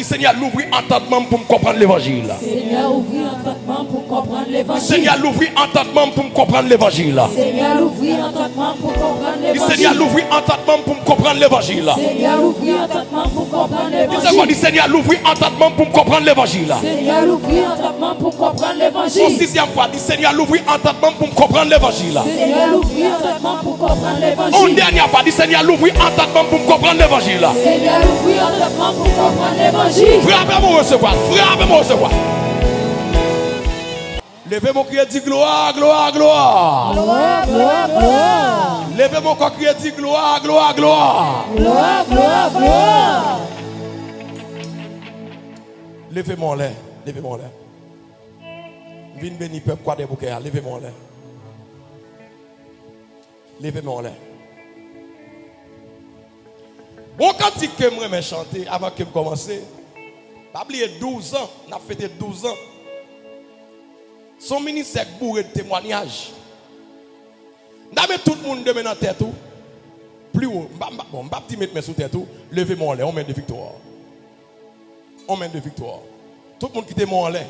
Seigneur, l'ouvrir entendement pour comprendre l'évangile. Seigneur, ouvrir entendement pour comprendre l'évangile. Seigneur, l'ouvrir entendement pour comprendre l'évangile. Seigneur, ouvrir entendement pour comprendre l'évangile. Seigneur, l'ouvrir entendement pour comprendre l'évangile. Seigneur, ouvrir entendement pour comprendre l'évangile. Seigneur, l'ouvrir entendement pour comprendre l'évangile. Seigneur, ouvrir entendement pour comprendre l'évangile. Une sixième fois, dit Seigneur, l'ouvrir entendement pour comprendre l'évangile. Seigneur, ouvrir entendement pour comprendre l'évangile. Une dernière fois, dit Seigneur, l'ouvrir entendement pour comprendre l'évangile. Seigneur, ouvrir entendement pour comprendre l'évangile. Frappez-moi recevoir, frappez-moi recevoir. Levez mon cri et dit gloire, gloire, gloire. Gloire, gloire, gloire. Levez mon cri et dit gloire, gloire, gloire. Gloire, gloire, gloire. Levez mon lait, levez mon lait. Viens bénir peuple quoi des bouquets, levez mon lait. Levez mon lait. Bon, quand tu me chanter avant que je commence, pas oublier 12 ans, on a fêté 12 ans. Son ministère bourré de témoignages. D'abord tout le monde demain dans tête tout. Plus haut, bon, pas petit mettre mes sous tête tout. Levez mon lait, on mène de victoire. On mène de victoire. Tout le monde qui est mon lait.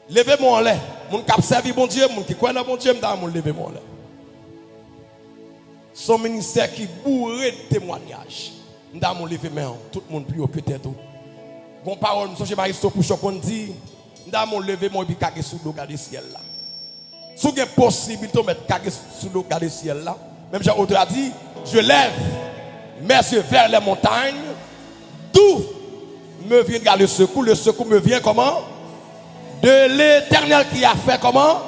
Levez mon lait. Mon cap servi bon Dieu, mon qui croit dans bon Dieu, m'da mon lever mon lait. Son ministère qui bourré de témoignages. M'da mon lever main, tout le monde plus haut peut-être tout. Bon parole, monsieur Chemaristo pour choc on dit, m'da mon lever mon puis caguer sous l'eau garder ciel là. Si vous avez possibilité de mettre caguer sous l'eau garder ciel là, même Jean-Autre a dit, je lève mes yeux vers les montagnes, d'où me vient le secours me vient comment? De l'Éternel qui a fait comment?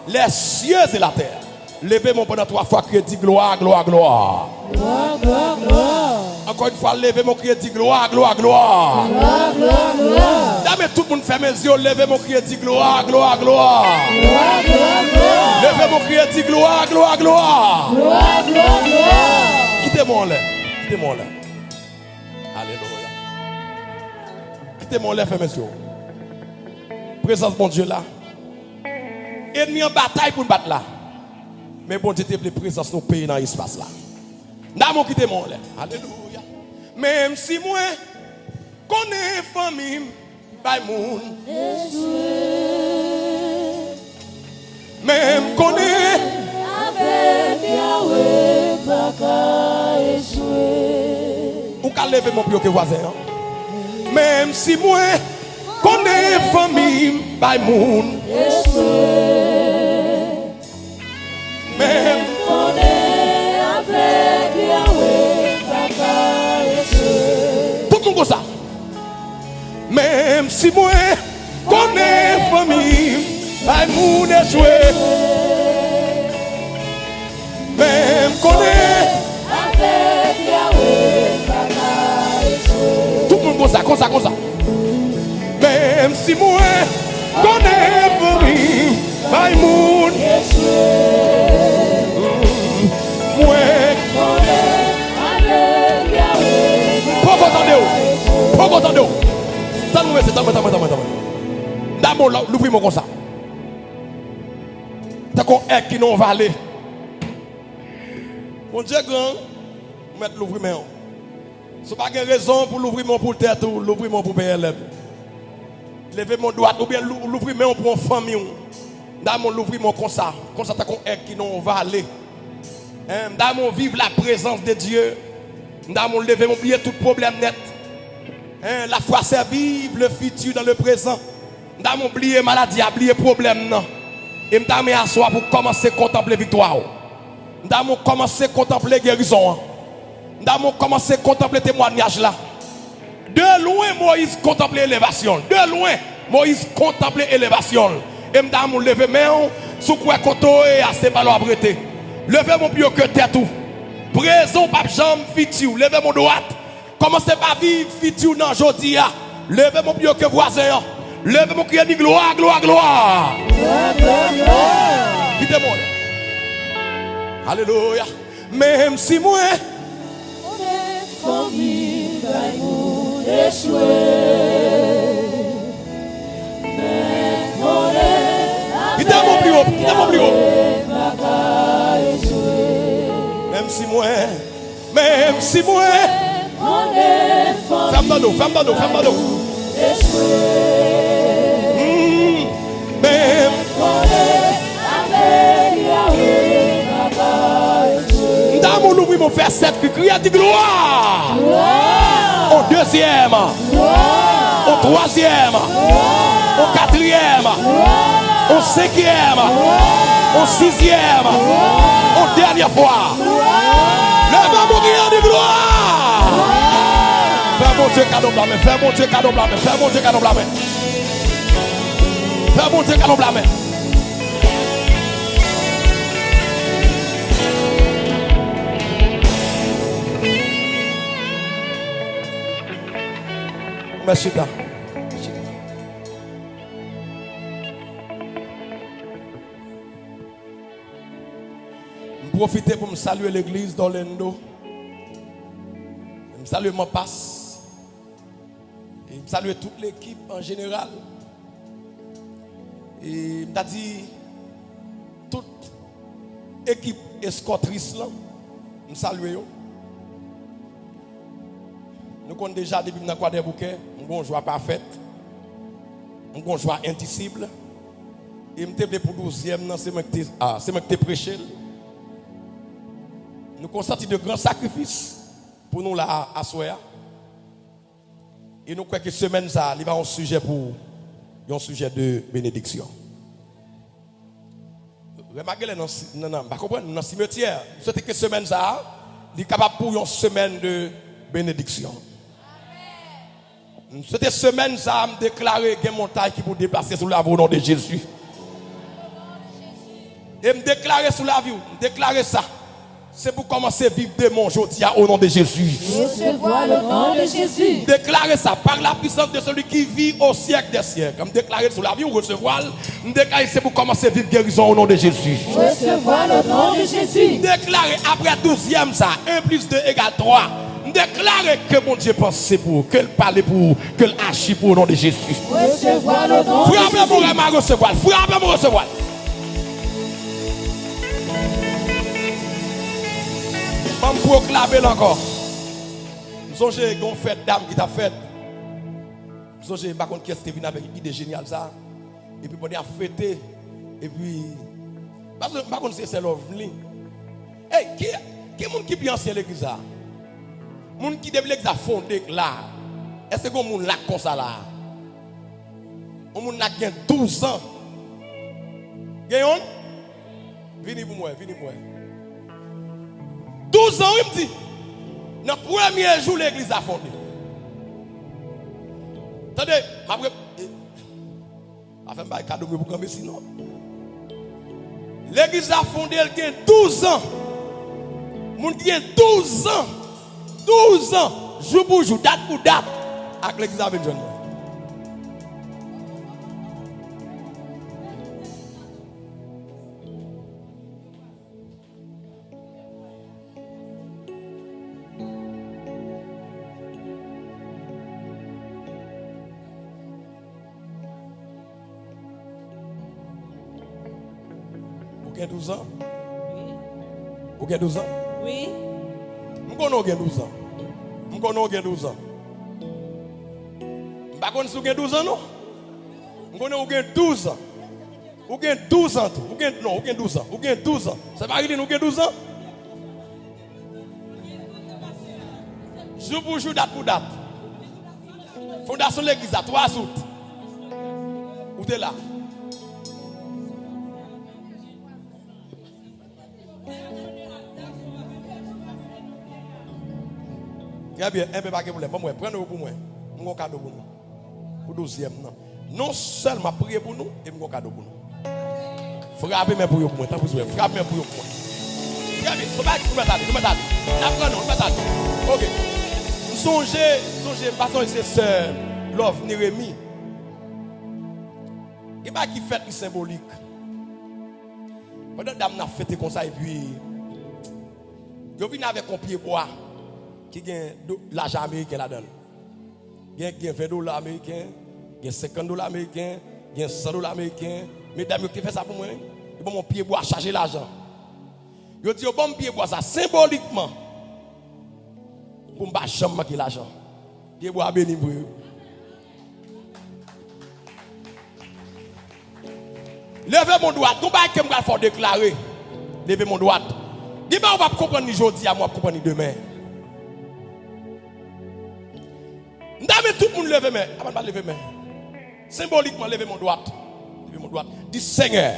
Les cieux et la terre. Levez mon pendant 3 fois, crier dit gloire, gloire, gloire. Gloire, gloire, gloire. Encore une fois, levez mon crier dit gloire, gloire, gloire. Gloire, gloire, gloire. Dame tout le monde ferme les yeux, levez mon crier dit gloire, gloire, gloire. Gloire, gloire, gloire. Levez mon crier dit gloire, gloire, gloire. Gloire, gloire, gloire. Quittez mon lait, quittez mon lait. Alléluia. Quittez mon lait, fermez les yeux. Présence mon Dieu là. Ennemi en bataille pour nous battre là. Mais bon Dieu, la présence nous paye dans l'espace là. N'a quitté mon lait. Alléluia. Même si moi, connais famille, by moon. Même connais. Avec Yahweh, baka échoué. Ou qu'à lever mon plus que voisin. Même si moi, connais famille, by moon. Même connais avec Yahweh, baka échoué. tout le monde comme ça. Même si moi, connais famille, by moon échoué. Même connais avec Yahweh, baka échoué. tout le monde comme ça, comme ça. Même si moi, connais famille, by moon Échoué. moi. Connais avec Yahweh, Pourquoi attendez-vous? Pourquoi attendez-vous? Attendez-moi. D'abord, l'ouvrir-moi comme ça. T'as qu'on est qui n'en va aller. Mon Dieu grand, mettre l'ouvrir-moi. Ce n'est pas une raison pour l'ouvrir-moi pour tête ou l'ouvrir-moi pour PLM. Levez mon doigt ou bien l'ouvrir-moi pour une famille. D'abord, l'ouvrir-moi comme ça. Comme ça, t'as qu'on est qui n'en va aller. D'abord, vivre la présence de Dieu. D'abord, lever mon oublier tout problème net. La foi c'est vivre le futur dans le présent. D'abord, oublier maladie, oublier problème non. Et m'dame asseoir pour commencer à contempler victoire. D'abord, commencer à contempler guérison. D'abord, commencer à contempler témoignage là. De loin, Moïse contemplait l'élévation. De loin, Moïse contemplait l'élévation. Et m'dame lever main sous quoi koto et assez ballon à prêter. Levez mon pied que tête tout. Présent pape jambe futur. Levez mon droite. Commencez par vivre futur dans jodia. Levez mon pied que voisin. Levez mon cri dit gloire, gloire, gloire. gloire, gloire, gloire. Quittez-moi. Alléluia. Même si moi, On est famille, baïmou, échoué. Mais on est quittez-moi plus haut, quittez-moi plus haut. baka échoué. Même si moi, On est d'eau, ferme d'eau, ferme d'eau. Même. D'amour, l'ouvrir mon verset qui crie à gloire. Au deuxième, au troisième, au quatrième, au cinquième, au sixième, au dernière fois. Le maman qui a dit gloire. Fais mon Dieu cadeau blanc, fais mon Dieu cadeau blanc, fais mon Dieu cadeau blanc. Fais mon Dieu cadeau blanc. Merci. Je profite pour me saluer l'église d'Orlando. Je me salue mon passe. Et je me salue toute l'équipe en général. Et je me dit toute équipe escortrice là. Je me salue. Nous connaissons déjà depuis nous avons des bouquets, nous avons une joie parfaite, nous avons une joie indicible. Et je me pour 12e, c'est moi qui te prêché. Nous constatons de grands sacrifices pour nous là à Soya. Et nous croyons que semaine ça, il va un sujet pour un sujet de bénédiction. Remarquez dans le cimetière, c'était que semaine ça, il est capable pour une semaine de bénédiction. Cette semaine, ça a déclaré qu'il y a une montagne qui peut déplacer sous la vie au nom de Jésus. Et me déclarer sous la vie, déclarer ça. C'est pour commencer à vivre de mon jour au nom de Jésus. Recevoir le nom de Jésus. Déclarer ça par la puissance de celui qui vit au siècle des siècles. Comme déclarer sous la vie ou recevoir, déclarer c'est pour commencer à vivre guérison au nom de Jésus. Recevoir le nom de Jésus. Déclarer après 12e ça, 1 plus 2 égale 3. Déclarer que mon Dieu pense pour, qu'elle parle pour, qu'elle agit pour au nom de Jésus. Recevoir le nom de Jésus. Frappez-moi recevoir. Frappez-moi recevoir. Je vais proclamer encore. Je songez qu'on fait dame qui t'a fait. Je songez par contre qu'est-ce qui vient avec une idée géniale ça. Et puis on a fêté. Et puis parce que par contre c'est l'ovni. Hey, qui est monde qui bien ancien l'église là? Moun qui depuis l'église a fondé là. Est-ce que moun là comme ça là? On moun là 12 ans. Gayon? Venez pour moi, venez pour moi. 12 ans, il me dit. Dans le premier jour, l'église a fondé. Attendez, après. Je vais faire un cadeau pour camper sinon. L'église a fondé, elle a 12 ans. Moun qui a 12 ans. 12 ans. Jour pour jour, date pour date. Avec l'église avec John. Vous avez 12 ans? Vous avez 12 ans? Oui. Vous avez 12 ans? Vous avez 12 ans? Vous avez 12 ans, non? Vous avez 12 ans? Vous avez 12 ans? Non, vous avez 12 ans. Vous avez 12 ans. Ça va arriver, vous avez 12 ans? Jour pour jour, date pour date. Fondation de l'église à 3 août. Où tu es là? Très bien, un peu pas de problème. Prenez-le pour moi. Je vais un cadeau pour nous. Pour 12e. Non seulement prier pour nous, et je vais un cadeau pour nous. Frappez-moi pour vous. Frappez-moi pour vous. Très bien, ce n'est pas que vous mettez. Ok. Songez, parce que c'est sœur Love Nérémie. Et bien, qui fait le symbolique. Pendant que dame n'a fêté comme ça, et puis, je viens avec un pied bois. Qui gagne l'argent américain là-dedans. Il y a $20 américains, il y a $50 américains, il y a $100 américains. Mesdames, qui fait ça pour moi? Ils vont mon pied bois charger l'argent. Je dis, bon pied bois ça symboliquement pour ne pas jamais manquer l'argent. Dieu bois béni pour eux. Levez mon droit. Tout bail que me faut déclarer. Levez mon droit. Dis pas on va comprendre ni aujourd'hui, à moi comprendre ni demain. N'dame tout le monde lever main. Avant pas lever main. Symboliquement lever mon droit. Lever mon droit. Dis Seigneur.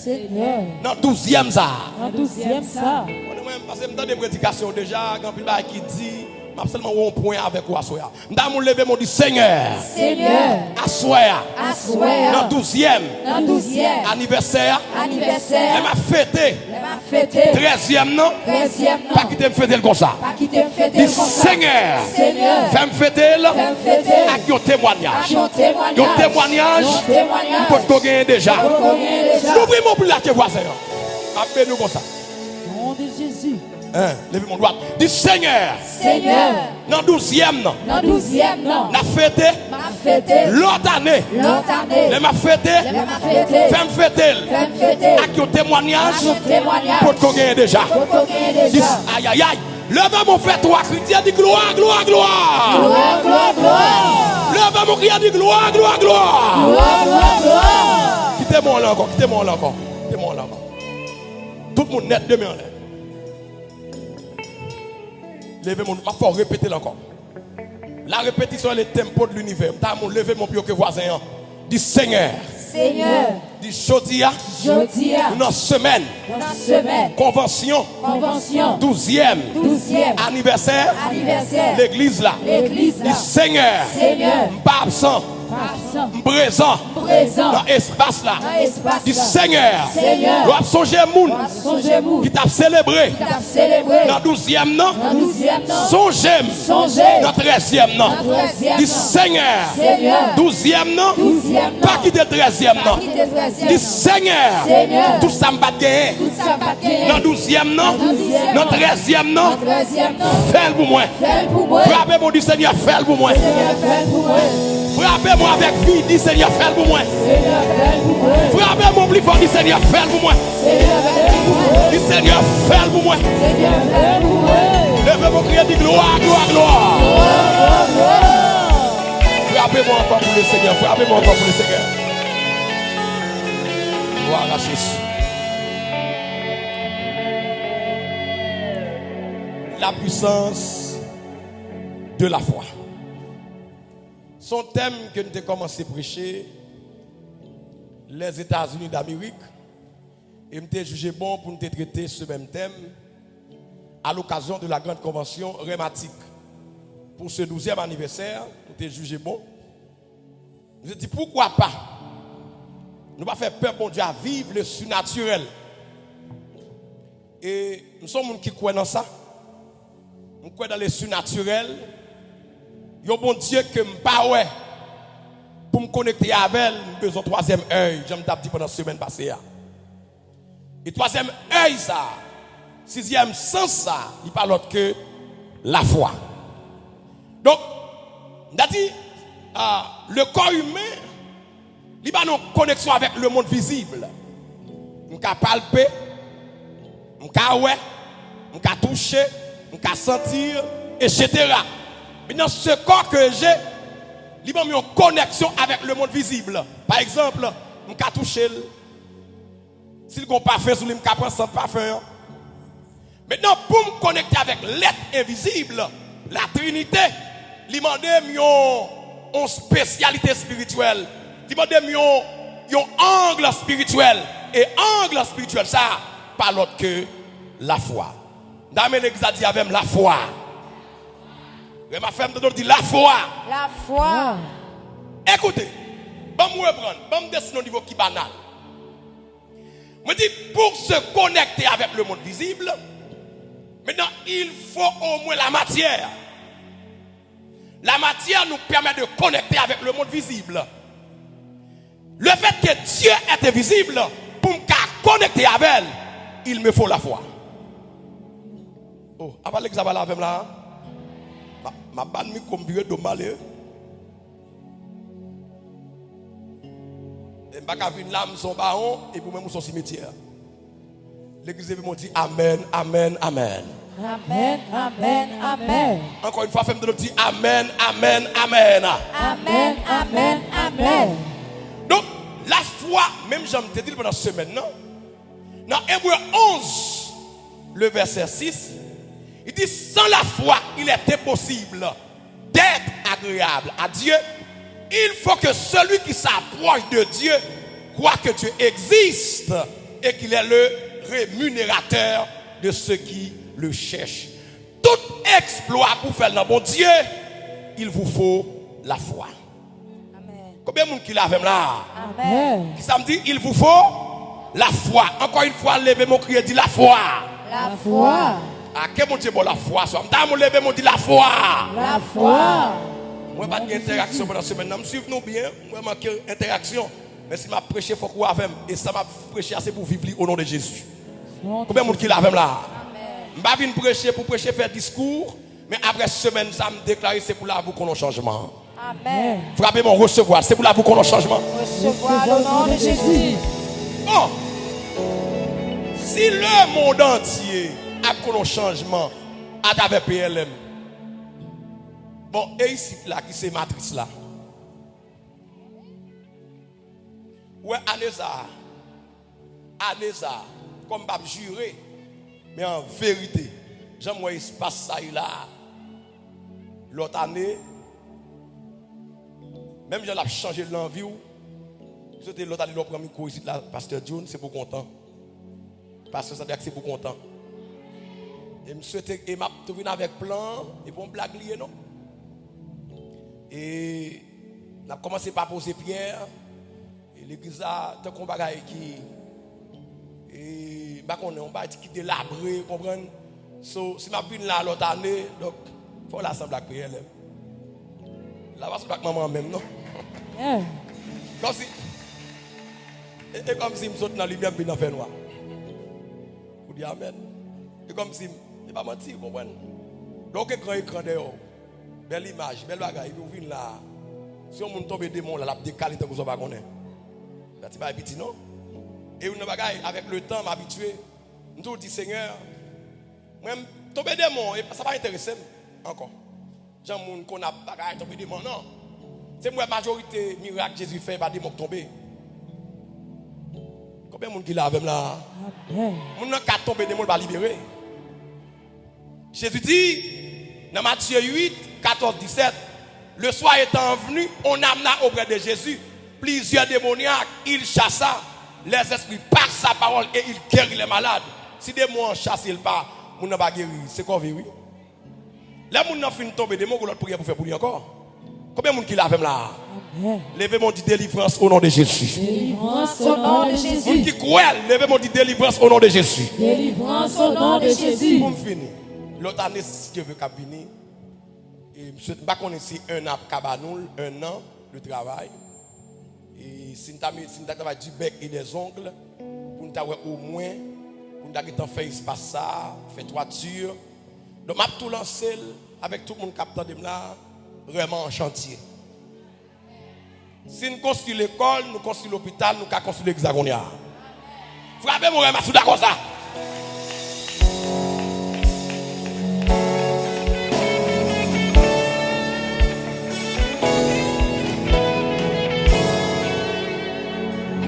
Seigneur. Dans 12e ça. Dans 12e ça. Parce que dans des prédications déjà, quand il qui dit seulement un point avec ou assoya. M'dame lever mon dit Seigneur. Seigneur. Assoya. Assoya. Dans 12e. Dans 12e. Anniversaire. Anniversaire. Elle m'a fêté. Elle m'a fêté. 13e non. 13e non. Pas quitter me fêter comme ça. Pas quitter me fêter Dis comme ça. Seigneur. Seigneur. Fais me fêter là. Fais me fêter. Avec un témoignage. Un témoignage. Un témoignage. Un témoignage. Pour qu'on gagne déjà. Pour qu'on gagne déjà. L'ouvrez mon plus là que voisin. Appelez-nous comme ça. Nom de Jésus. Levez mon doigt. Dis Seigneur. Seigneur. Dans 12e non. Dans 12e non. La fêté. M'a fêté. L'autre année. L'autre année. Elle m'a fêté. Elle m'a fêté. Fais me fêter. Fais me fêter. Avec un témoignage. Un témoignage. Pour qu'on gagne déjà. Pour qu'on gagne Dis déjà. aïe aïe aïe. Levez mon frère toi chrétien dit gloire gloire gloire. Gloire, gloire, gloire. Levez mon cri dit gloire gloire gloire. Gloire, gloire, gloire. Quittez-moi là encore, quittez-moi là encore. Quittez-moi là encore. Tout le monde net demain en l'air. Levez mon, il faut répéter là encore. La répétition est le tempo de l'univers. Levez mon pied que voisin. Dis Seigneur. Seigneur. Dis Jodia. Jodia. Dans semaine. Dans la semaine. Convention. Convention. 12e. 12e. Anniversaire. Anniversaire. L'église là. L'église là. Dis Seigneur. Seigneur. Pas absent. Absent. Présent. Présent. Dans l'espace là. Dans l'espace Dis là. Seigneur. Seigneur. Doit songer moun. Songez vous. Qui t'a célébré. Qui t'a célébré. Dans 12e non. Dans 12e non. Songez. Songez. Dans 13e non. Dans 13e Dis non. Seigneur. Seigneur. 12e non. 12e non. Pas quitter 13e non. Qui t'est 13e Dis non. Seigneur. Seigneur. Tout ça m'a gagné. Tout ça va gagner. Dans 12e non. Dans 12e Dans non. 13e non. Dans 13e non. Fais-le pour moi. Fais pour moi. Frappez mon dit Seigneur, fais-le pour moi. Seigneur, fais pour moi. Frappez-moi avec vie, dit Seigneur, fais-le pour moi. Seigneur, fais pour moi. Frappez mon plus fort, dit Seigneur, fais-le pour moi. Seigneur, fais pour moi. Dis Seigneur, fais-le pour moi. Seigneur, fais pour moi. Levez mon cri, dit gloire, gloire, gloire. Gloire, gloire. Frappez-moi encore pour le Seigneur, frappez-moi encore pour le Seigneur. Gloire à Jésus. La puissance de la foi. Son thème que nous avons commencé à prêcher, les États-Unis d'Amérique, et nous avons jugé bon pour nous traiter ce même thème à l'occasion de la grande convention rhématique. Pour ce 12e anniversaire, nous avons jugé bon. Nous avons dit pourquoi pas nous ne pas faire peur, bon Dieu, à vivre le surnaturel. Et nous sommes gens qui croient dans ça. Nous croyons dans le surnaturel. Il y a un bon Dieu que je ne pas ouais. Pour me connecter avec elle, j'ai besoin de troisième œil. J'aime dit pendant la semaine passée. Et troisième œil, ça, sixième sens, ça, il parle autre que la foi. Donc, on a dit, le corps humain, il a une connexion avec le monde visible. On peut palper, on peut ouais, on peut toucher, on peut sentir, etc. Mais dans ce corps que j'ai, il a une connexion avec le monde visible. Par exemple, on peut toucher. S'il n'a pas parfum, je peux prendre son parfum. Maintenant, pour me connecter avec l'être invisible, la Trinité, il m'a demandé une spécialité spirituelle. Il m'a demandé un angle spirituel. Et angle spirituel, ça, pas l'autre que la foi. Dame l'église a dit avec la foi. Et ma femme dit la foi. La foi. Écoutez, je vais me reprendre, je vais me descendre au niveau qui banal. Je dis, pour se connecter avec le monde visible, maintenant, il faut au moins la matière. La matière nous permet de connecter avec le monde visible. Le fait que Dieu est invisible, pour me connecter avec elle, il me faut la foi. Oh, avant l'examen avec là, ma banne me combien de malheur. Et je vais une lame son baron et pour moi son cimetière. L'église m'a dit Amen, Amen, Amen. Amen, amen, amen. Encore une fois, femme de nous dit Amen, Amen, Amen. Amen, amen, amen. Donc, la foi, même j'en te dit pendant cette semaine, non? Dans Hébreu 11, le verset 6, il dit sans la foi, il est impossible d'être agréable à Dieu. Il faut que celui qui s'approche de Dieu croit que Dieu existe et qu'il est le rémunérateur de ceux qui le cherchent. Tout exploit pour faire le bon Dieu, il vous faut la foi. Amen. Combien de monde qui l'a fait là? Amen. Qui ça me dit, il vous faut la foi. Encore une fois, levez mon cri et dit la foi. La foi. Ah, quel mon Dieu, bon, la foi. Soit me lever mon dit la foi. La foi. Moi, pas d'interaction pendant la semaine. Je me suis nous bien. Moi, manque interaction. Mais si je prêche, il faut qu'on avec. Et ça m'a prêché assez pour vivre au nom de Jésus. Combien de monde qui l'a fait là? Je ne vais pas prêcher pour prêcher, faire discours. Mais après semaine, ça me déclare, c'est pour là vous qu'on a un changement. Amen. Frappez mon recevoir, c'est pour là vous qu'on a un changement. Recevoir le nom de Jésus. Bon, si le monde entier a connu un changement à travers PLM, bon, et ici, là, qui c'est matrice là? Ouais, Anessa, comme je vais jurer, mais en vérité, j'aimerais espace ça là. L'autre année, même je l'ai changé l'envie. C'était l'autre année, le premier cours ici, là, Pasteur John, c'est pour content. Pasteur Sadak, c'est pour content. Et je souhaitais, et m'a trouvé avec plan, et pour me blague lié, non? Et on a commencé par poser pierre. Et l'église a tant qu'on bagaille qui. Et on va qui délabré, comprendre? So, si je viens là l'autre année, donc, il faut l'assemblée avec PLM. Là, c'est pas maman même, non? Yeah. Comme si. Et comme si je saute dans la lumière, je suis noir. Vous dites Amen. Et comme si. Je ne pas mentir, vous comprenez? Donc, grand écran dehors. Belle image, belle bagaille. Vous venez là. Si on tombe des démons, là, la décalité que vous avez connaître. C'est pas petit, non? Et une bagaille, avec le temps, m'habituer. Je dis Seigneur, moi, tomber des démons, ça va intéresser encore. Jean moun qu'on a bagaille tomber des démons, non. C'est moi la majorité miracle Jésus fait pas des démons tomber. Combien de monde qui l'a avec là? Moun nan ka tomber des démons va libérer. Jésus dit dans Matthieu 8, 14, 17, le soir étant venu, on amena auprès de Jésus plusieurs démoniaques, il chassa les esprits par sa parole et il guérit les malades. Si des démons chassent pas, moun n'a pas guéri, c'est quoi oui? Là moun n'a fin tomber des démons que l'autre prière pour faire pour lui encore. Combien de monde qui l'a fait là? Levez mon dit délivrance au nom de Jésus. Délivrance au nom de Jésus. Moun qui croit, levez mon dit délivrance au nom de Jésus. Délivrance au nom de Jésus. Pour me finir. L'autre année, si Dieu veut qu'à venir, et je ne sais pas si un an cabanoul, un an de travail. Et si nous avons du bec et des ongles, pour nous avoir au moins, pour nous avoir fait espace ça, fait toiture. Donc, je vais tout lancer avec tout le monde qui est là, vraiment en chantier. Si nous construisons l'école, nous construisons l'hôpital, nous construisons l'hexagonia. Frappez mon rêve, d'accord ça.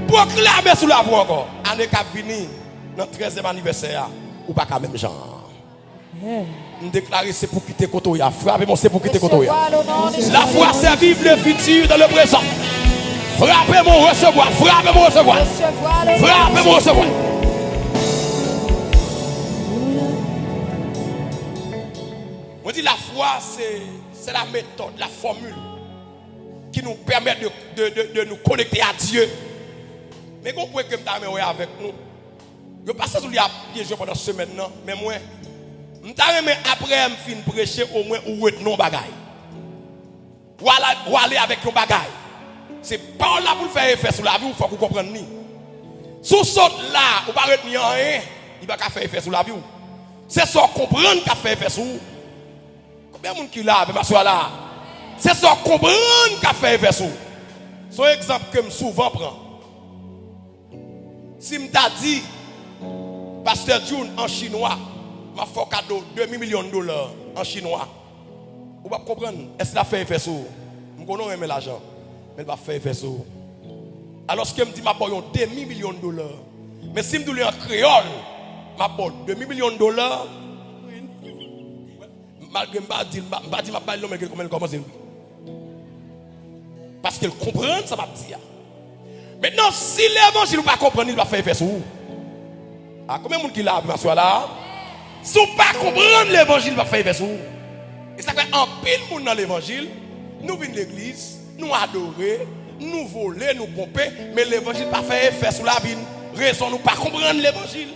Proclamer sous la voie encore. Année qui a fini, notre 13e anniversaire, ou pas quand même genre. Nous déclarer c'est pour quitter Kotoya. Frappez-moi, c'est pour quitter Kotoya. La foi, c'est vivre le futur dans le présent. Frappez-moi, recevoir. Frappez-moi, recevoir. Frappez-moi, recevoir. On dit la foi, c'est la méthode, la formule qui nous permet de nous connecter à Dieu. Mais qu'on peut que je avec nous. Je passe sur les pièges pendant cette semaine, mais moi, je après je finis prêcher au moins ou non bagaille. Ou aller avec un bagaille. C'est pas là pour faire effet sur la vie, il faut que vous compreniez. Sous saute là, vous ne pouvez pas rien, il va pas faire effet sur la vie. C'est ça comprendre qui fait effet sur vous. Combien de monde qui là, mais là? C'est ça comprendre qui fait effet sur vous. C'est un exemple que je souvent prends. Si je t'ai dit, Pasteur June en chinois, m'a fait cadeau 2 millions de dollars en chinois. Vous pouvez comprendre, est-ce qu'il a fait effet sur vous? Je connais même l'argent, mais il va faire effet sur vous. Alors ce que me dit, m'a payé 2 millions de dollars. Mais si je me dis en créole, m'a payé 2 millions de dollars. Malgré que je ne sais pas comment. Parce qu'elle comprend, ça va dire. Maintenant, si l'évangile ne pas comprendre, il va faire effet sur vous. Ah, combien de monde qui l'a, ma soeur là? Si vous ne pas comprendre l'évangile, il va faire effet sur vous. Et ça fait un pile monde dans l'évangile. Nous venons de l'église, nous adorer, nous voler, nous pomper, mais l'évangile n'a pas fait effet sur la vie. Raison, nous ne pas comprendre l'évangile.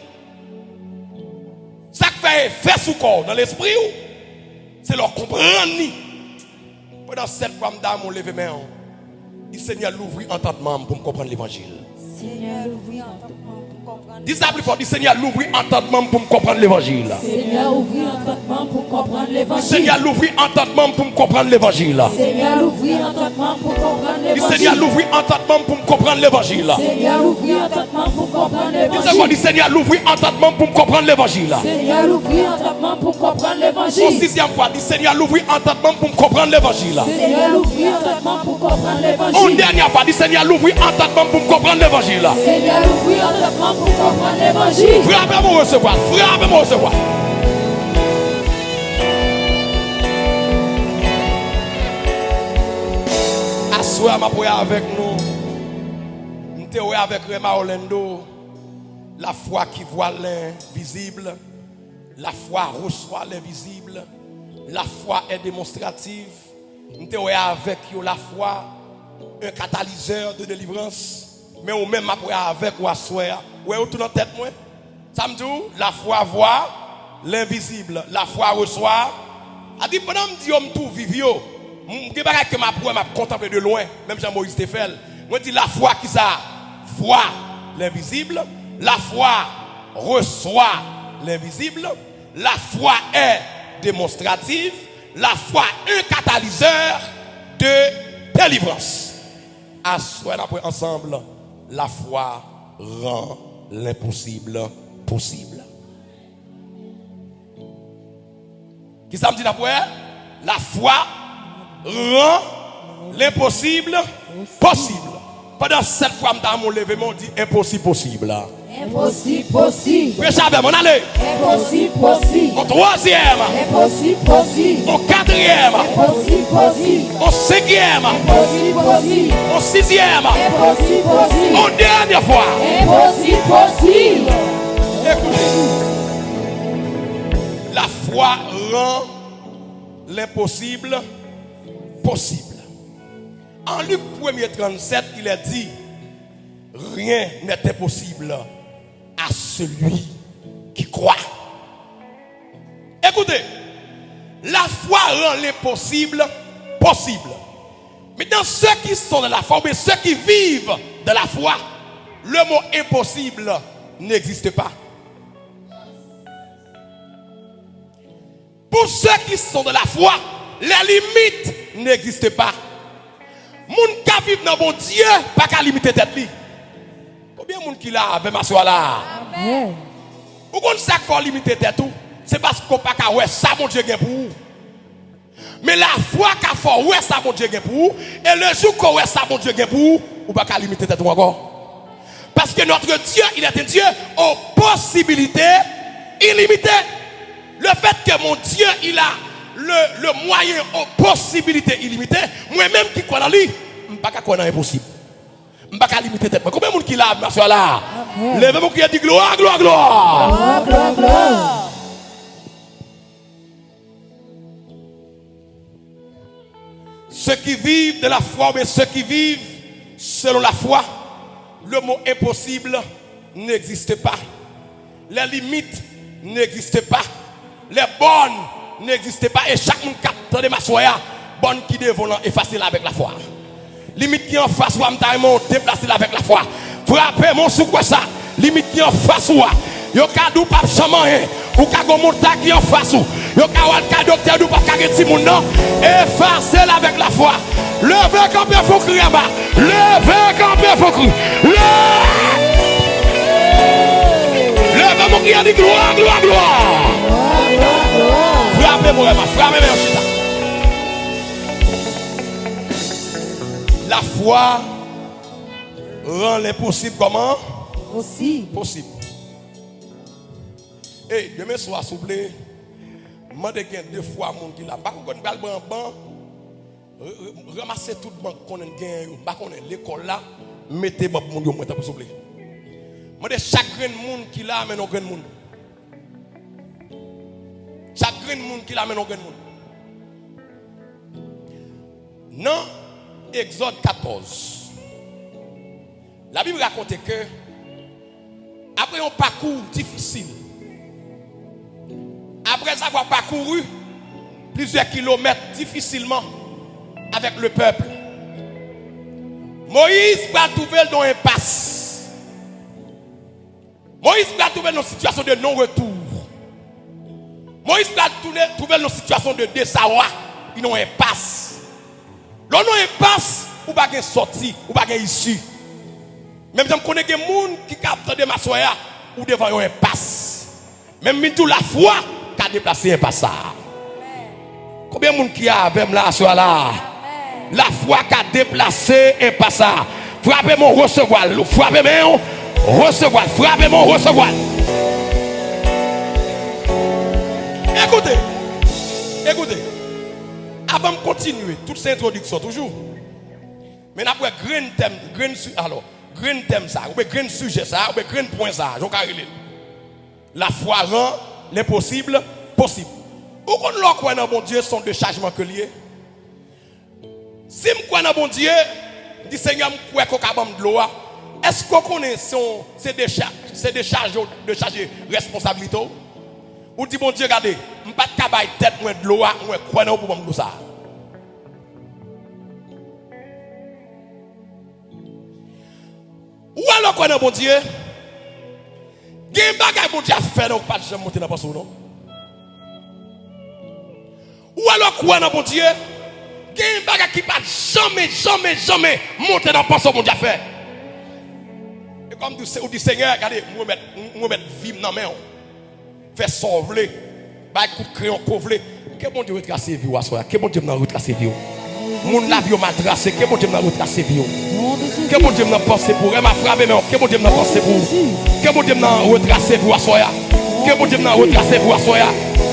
Ça fait effet sur le corps, dans l'esprit, c'est leur comprendre. Pendant 7 fois, je me lever main. Le Seigneur l'ouvre entendement pour me comprendre l'évangile. Seigneur, ouvre entendement pour comprendre. Dis ça plus fort, dis Seigneur l'ouvre entendement pour me comprendre l'évangile. Seigneur, ouvre entendement pour comprendre l'évangile. Seigneur l'ouvre entendement pour me comprendre l'évangile. Seigneur, ouvre entendement pour comprendre Dis l'évangile. Seigneur l'ouvre entendement pour me comprendre l'évangile. Seigneur, ouvre entendement pour comprendre l'évangile. Dis Seigneur l'ouvre entendement pour me comprendre l'évangile. Seigneur, ouvre entendement pour comprendre Au l'évangile. 6e fois, dis Seigneur l'ouvre entendement pour me comprendre l'évangile. Seigneur, ouvre entendement pour comprendre Une l'évangile. dernière fois, dis Seigneur l'ouvre entendement pour me comprendre l'évangile. Seigneur, ouvre entendement pour comprendre l'évangile. Frappez-moi recevoir, frappez-moi recevoir. Assoir ma prière avec nous. Nous sommes avec Rema Orlando. La foi qui voit l'invisible. La foi reçoit l'invisible. La foi est démonstrative. Nous sommes avec vous la foi. Un catalyseur de délivrance. Mais ou même ma prière avec vous assoir. Ouais, ou tout dans tête moi. Ça me dit, la foi voit l'invisible. La foi reçoit. A dit pendant que je dis tout vivio. Je que ma prière m'a contemplé de loin, même Jean-Moïse Stéphel. Moi je dis la foi qui ça voit l'invisible, la foi reçoit l'invisible, la foi est démonstrative, la foi un catalyseur de délivrance. Assoyons ensemble, la foi rend l'impossible possible. Qui ça me dit d'après? La foi rend l'impossible possible. Pendant 7 fois, je me levé, je dis impossible possible. Impossible possible. Prêchez avec moi, allez. Impossible possible. Au 3e. Impossible possible. Au 4e. Impossible possible. Au 5e. Impossible possible. Au 6e. Impossible possible. Au dernière fois. Impossible possible. Écoutez. La foi rend l'impossible possible. En Luc 1er 37, il est dit, rien n'est impossible à celui qui croit. Écoutez, la foi rend l'impossible possible. Maintenant, ceux qui sont dans la foi, mais ceux qui vivent de la foi, le mot impossible n'existe pas. Pour ceux qui sont de la foi, les limites n'existent pas. Moun qui vivent dans bon Dieu, pas qu'à limiter tête li. Combien de monde qui là avec ma soeur là? Amen. Ou qu'on ça faut limiter tête tout? C'est parce qu'on pas qu'à ouais ça mon Dieu gagne pour vous. Mais la foi qu'a faut ouais ça mon Dieu gagne pour vous et le jour qu'on ouais ça mon Dieu gagne pour vous, ou pas qu'à limiter tête encore. Parce que notre Dieu, il est un Dieu aux possibilités illimitées. Le fait que mon Dieu, il a le moyen aux possibilités illimitées, moi-même qui crois dans lui, je ne peux pas croire dans l'impossible. Je ne peux pas limiter tête. Combien de monde qui l'a, ma soeur là? Levez-vous qui a dit gloire, gloire, gloire. Gloire, gloire, gloire. Ceux qui vivent de la foi, mais ceux qui vivent selon la foi, le mot impossible n'existe pas. Les limites n'existent pas. Les bonnes n'existent pas. Et chaque monde capte de ma soya, bonne qui devant est facile avec la foi. Limite qui en face, ou amtaïmon, déplacer avec la foi. Frappez mon sou quoi ça. Limite qui en face, ou yo kadou pas chaman, ou kago monta qui en face, yo kawal ka docteur ou pas kage ti moun non. Effacez avec la foi. Levez quand il faut crier bas. Levez quand il faut crier. Levez mon crier dit gloire, gloire, gloire. Frappez-moi, frappez-moi, chita. La foi rend l'impossible comment? Possible. Et demain soir, s'il vous plaît, je demande deux fois mon qui là. Pas qu'on va le banc, ramasser tout le banc qu'on a gagné, pas qu'on est l'école là, mettez mon monde au moins s'il vous plaît. Je demande chaque grain de monde qui là amène un grain de monde. Chaque grain de monde qui là amène un grain de monde. Non, Exode 14. La Bible raconte que après un parcours difficile, après avoir parcouru plusieurs kilomètres difficilement avec le peuple, Moïse va trouver dans une impasse. Moïse va trouver dans une situation de non-retour. Moïse va trouver dans une situation de désarroi. Il n'a pas impasse. L'on a une impasse, ou pas de sortie, ou pas de issue. Même si je connais des gens qui captent de ma soya ou devant une impasse. Même tout la foi qui a déplacé un impasse. Combien de gens qui a avec la soya là? La foi qui a déplacé un impasse. Frappez-moi, recevoir. Frappez-moi, recevoir. Frappez-moi, recevoir. Écoutez. Avant de continuer, toute cette introduction, toujours. Mais après, grand thème ça, ou grand sujet ça, ou grand point ça, la foi rend l'impossible possible. Ou qu'on l'a croit dans bon Dieu sont deux chargements que liés. Si je crois dans bon Dieu, dit Seigneur, je crois qu'on de l'eau. Est-ce qu'on connaît c'est des charges de charger responsabilité? Ou dit bon Dieu, regardez, je ne peux pas tête de l'eau, je crois dans pour me ça. Ou alors quoi dans bon Dieu? Il y a un bagage bon Dieu a fait donc pas jamais monter dans pas non. Ou alors quoi dans bon Dieu? Il y a un bagage qui pas jamais monter dans pas bon Dieu a fait. Et comme ou dit Seigneur, regardez, moi mettre vivre dans main. Faire sauver. Ba coup de crayon couvler. Que bon Dieu retracer vie ou soir. Que bon Dieu n'a retracer vie. Mon avion m'a tracé, que bon Dieu m'a retracé vie. Que bon Dieu m'a pensé pour m'a frappé mais que bon Dieu m'a pensé pour. Que bon Dieu m'a retracé vie soya. Que bon Dieu m'a retracé vie soya.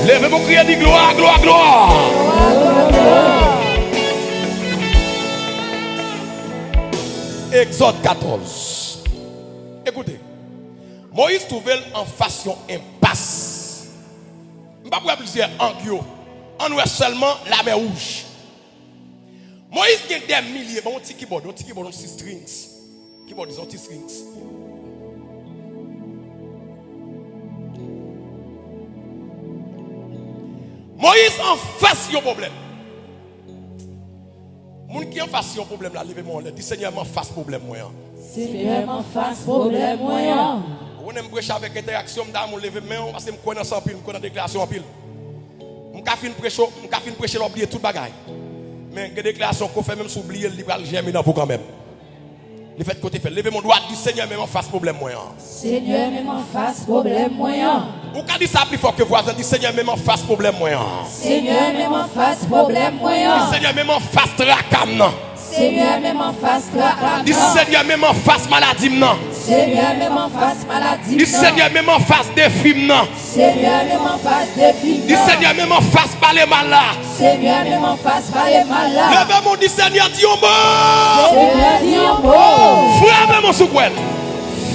Levez mon crier dit gloire, gloire, gloire. Exode 14. Écoutez. Moïse trouvait en façon impasse. Je ne vais pas plusieurs angles. On voit seulement la mer rouge. Moïse a des milliers, bon, un petit keyboard, 6 strings. Keyboard, ils ont 6 strings. Moïse en face de problème. Moun qui en face de problème là, levez-moi, dit Seigneur, m'en face problème moi. Seigneur, m'en face problème moi. On aime prêcher avec interaction, m'dame, lever main parce que me connais sans pile, me connais déclaration en pile. M'ka fin prêcher l'oublier toute bagaille. Mais que déclaration qu'on fait même s'oublier le libéral germer dans vous quand même. Le fait côté fait lever mon doigt dit Seigneur même en face problème moi. Seigneur même en face problème moi. Ou ka dit ça plus fort que voisin dit Seigneur même en face problème moi. Seigneur même en face problème moi. Seigneur même en face tracam non. Seigneur même en face tracam. Dis Seigneur même en face maladie non. Seigneur même en face maladie. Dis Seigneur même en face défi non. Seigneur même en face défi. Dis Seigneur même en face parler mal là. Seigneur même en face parler mal là. Levez mon dit Seigneur dit on bon. Seigneur dit on bon. Frappez mon souquel.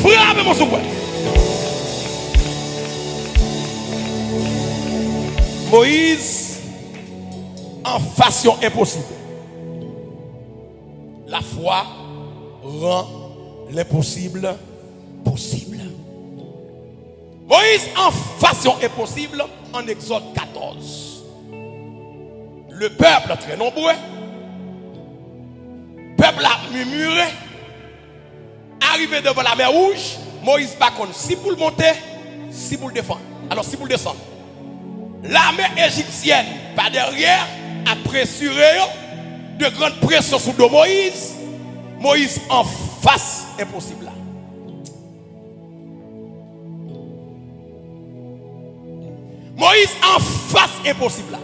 Frappez mon souquel. Moïse en façon impossible. La foi rend l'impossible possible. Moïse en façon impossible en Exode 14. Le peuple très nombreux. Peuple a murmuré. Arrivé devant la mer rouge. Moïse pas contre si pour le monter, si pour le défendre. Alors si pour le descendre. L'armée égyptienne par derrière a pressuré de grandes pressions sur de Moïse. Moïse en face impossible là. Moïse en face impossible là.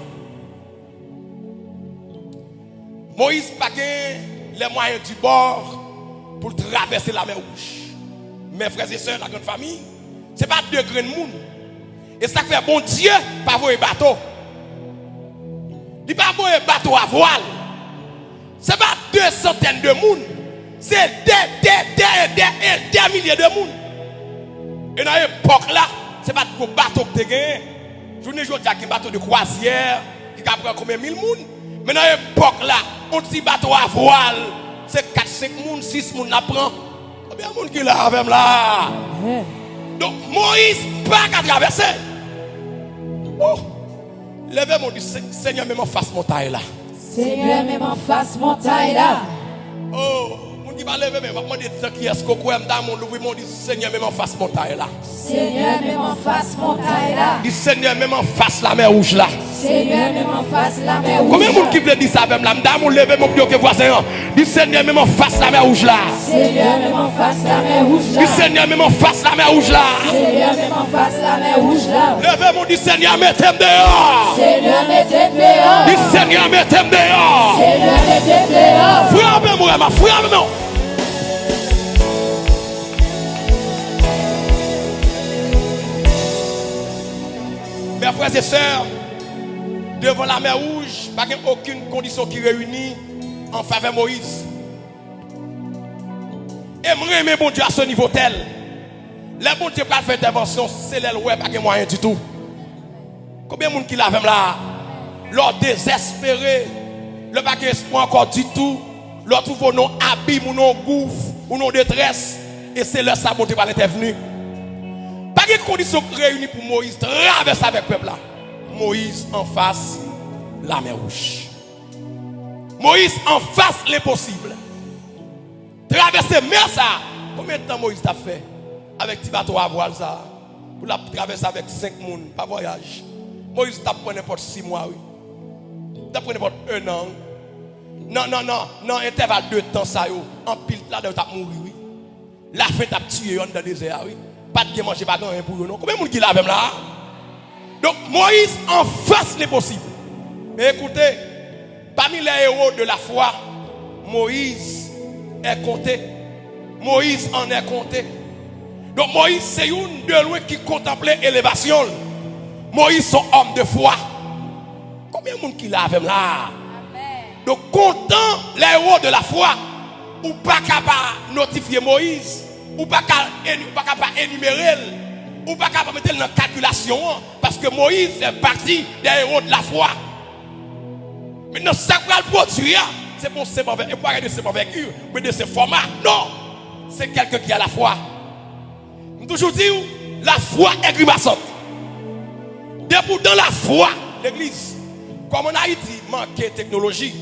Moïse pas les moyens du bord pour traverser la mer Rouge. Mes frères et sœurs, la grande famille, ce n'est pas 2 grains de monde. Et ça fait bon Dieu pas voir bateau. Il pas voir bateau à voile. Ce n'est pas 2 centaines de monde. C'est des milliers de monde. Et dans l'époque là, ce n'est pas de bateau que tu as gagné. Je ne dis pas qu'il y a un bateau de croisière qui a pris combien de 1000 monde. Mais dans l'époque là, on petit bateau à voile, c'est 4, 5 moun, 6 moun la prend. Combien de monde qui l'a avec là? Donc Moïse pas qu'à traverser. Oh, levez-moi du Seigneur même en face montagne là. Seigneur, même en face montagne là. Oh, on dit pas lever même, on dit qui est-ce qu'on croit dans mon ouvrir mon dit Seigneur même en face montagne là. Seigneur, même en face montagne là. Dit Seigneur même en face la mer Rouge là. Seigneur, même en face la mer Rouge. Combien de monde qui veut dire ça même là? M'dame on lever mon que voisin. Dit Seigneur même en face la mer Rouge là. Seigneur, même en face la mer Rouge là. Dit Seigneur même en face la mer Rouge là. Seigneur, même en face la mer Rouge là. Levez mon dit Seigneur mettez-moi dehors. Seigneur, mettez-moi dehors. Dit Seigneur mettez-moi dehors. Seigneur, mettez-moi dehors. Frappez-moi ma frappez-moi. Mes frères et sœurs, devant la mer Rouge, pas aucune condition qui réunit en faveur de Moïse. Et moi, mais bon Dieu à ce niveau tel. Les bon Dieu pas faire intervention, c'est les ouais, pas de moyen du tout. Combien de monde qui l'avait là? Leur désespéré, le pas espoir encore du tout. Leur trouve nos abîme ou nos gouffres ou nos détresse. Et c'est leur ça bon Dieu pas intervenu. Pas de conditions réunies pour Moïse traverser avec le peuple là. Moïse en face la mer Rouge. Moïse en face l'impossible. Traverser mer ça. Combien de temps Moïse t'a fait avec petit bateau à voile ça pour la traverser avec 5 personnes pas voyage. Moïse t'a pris n'importe 6 mois oui. T'a pris n'importe 1 an. Non, intervalle de temps ça yo. En pile là de t'a mourir oui. La fin t'a tué dans le désert oui. Pas de manger pas grand pour non. Combien de monde qui l'a même là? Donc Moïse en face l'impossible. Mais écoutez, parmi les héros de la foi, Moïse est compté. Moïse en est compté. Donc Moïse c'est une de loin qui contemplait l'élévation. Moïse son homme de foi. Combien de monde qui l'a même là? Donc content les héros de la foi, ou pas capable notifier Moïse, ou pas capable énumérer, ou pas capable mettre dans la calculation, parce que Moïse est parti des héros de la foi. Maintenant, ça va le produire, c'est bon, c'est mauvais, et pas de ce mauvais cure, mais de ce format. Non, c'est quelqu'un qui a la foi. Je toujours dis, la foi est grimaçante. Depuis dans la foi, l'église, comme en Haïti, manque de technologie,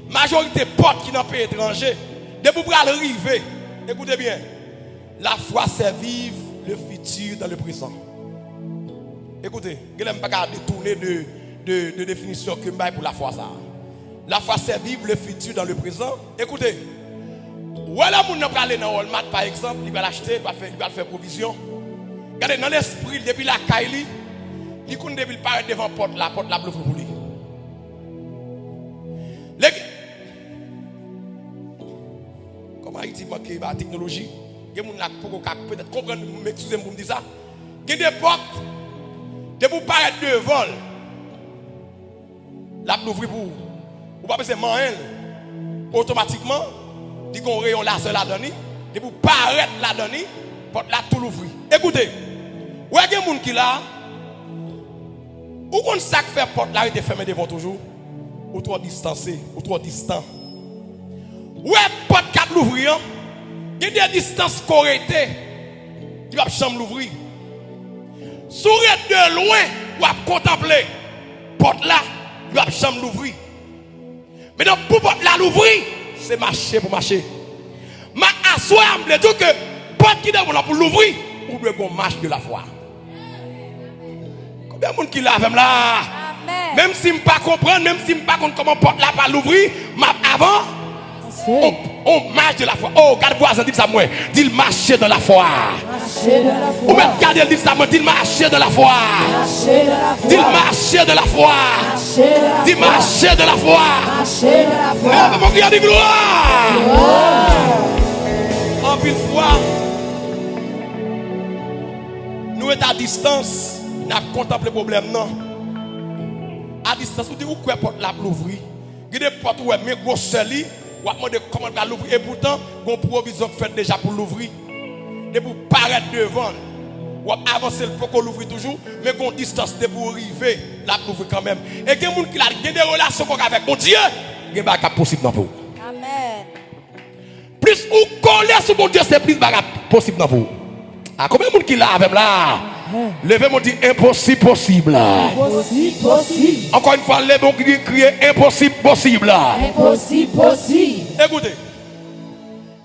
majorité de potes qui n'ont pas étranger, depuis pour arriver, écoutez bien, la foi c'est vivre le futur dans le présent. Écoutez, je ne vais pas détourner de définition que je pour la foi. Ça. La foi c'est vivre le futur dans le présent. Écoutez, voilà, mon n'a pas aller dans Walmart par exemple, il va l'acheter, il va faire provision. Regardez, dans l'esprit, depuis la Kaili, il ne devait pas être devant la porte la pour lui. Comme Haïti manque la technologie, il y a des gens qui peut-être comprendre, excusez-moi pour me dire ça. Il y a des portes, de vous paraître de vol, la l'ouvrir pour vous. Vous pas besoin de manger automatiquement, dit qu'on rayon laser là-dedans, de vous paraître là-dedans, porte là tout l'ouvrir. Écoutez, où est-ce qu'il y a des gens qui là, où qu'on sac faire porte là, il est fermé devant toujours, ou trop distancé, ou trop distant. Où est porte cap l'ouvrir, il y a des distances correctes, qui va chambre l'ouvrir. Sourire de loin, ou à contempler, porte là, il va chambre l'ouvrir. Mais donc pour porte là l'ouvrir, c'est marcher pour marcher. Ma assoir me dit que porte qui devant pour l'ouvrir, ou de bon marche de la foi. Combien de monde qui l'a même là? Amen. Même si je ne comprends pas, même si je ne comprends pas comment porte là pas l'ouvrir, ma avant On marche de la foi. Oh, garde voisin, dis ça moi. Dis marcher de la foi. Ou même garde dis ça moi, dis marcher de la foi. Dis marcher de la foi. Dis marcher de la foi. Lève mon cri de gloire. En pile fois, nous sommes à distance, nous avons contemplé le problème non. À distance, vous dites où quoi porte la l'ouvrir. Il y a des portes où mais gros seli, ou demander comment la l'ouvrir et pourtant, bon provision fait déjà pour l'ouvrir. Et pour paraître devant, ou avancer le peu qu'on l'ouvre toujours, mais qu'on distance de pour arriver, la l'ouvrir quand même. Et il y a des gens qui ont des relations avec mon Dieu, il y a des choses possibles dans vous. Amen. Plus vous collez sur mon Dieu, c'est plus possible dans vous. Ah, combien de gens qui là avec là? Levez mon dit impossible possible. Impossible possible. Encore une fois, levez mon crier impossible possible. Impossible possible. Écoutez,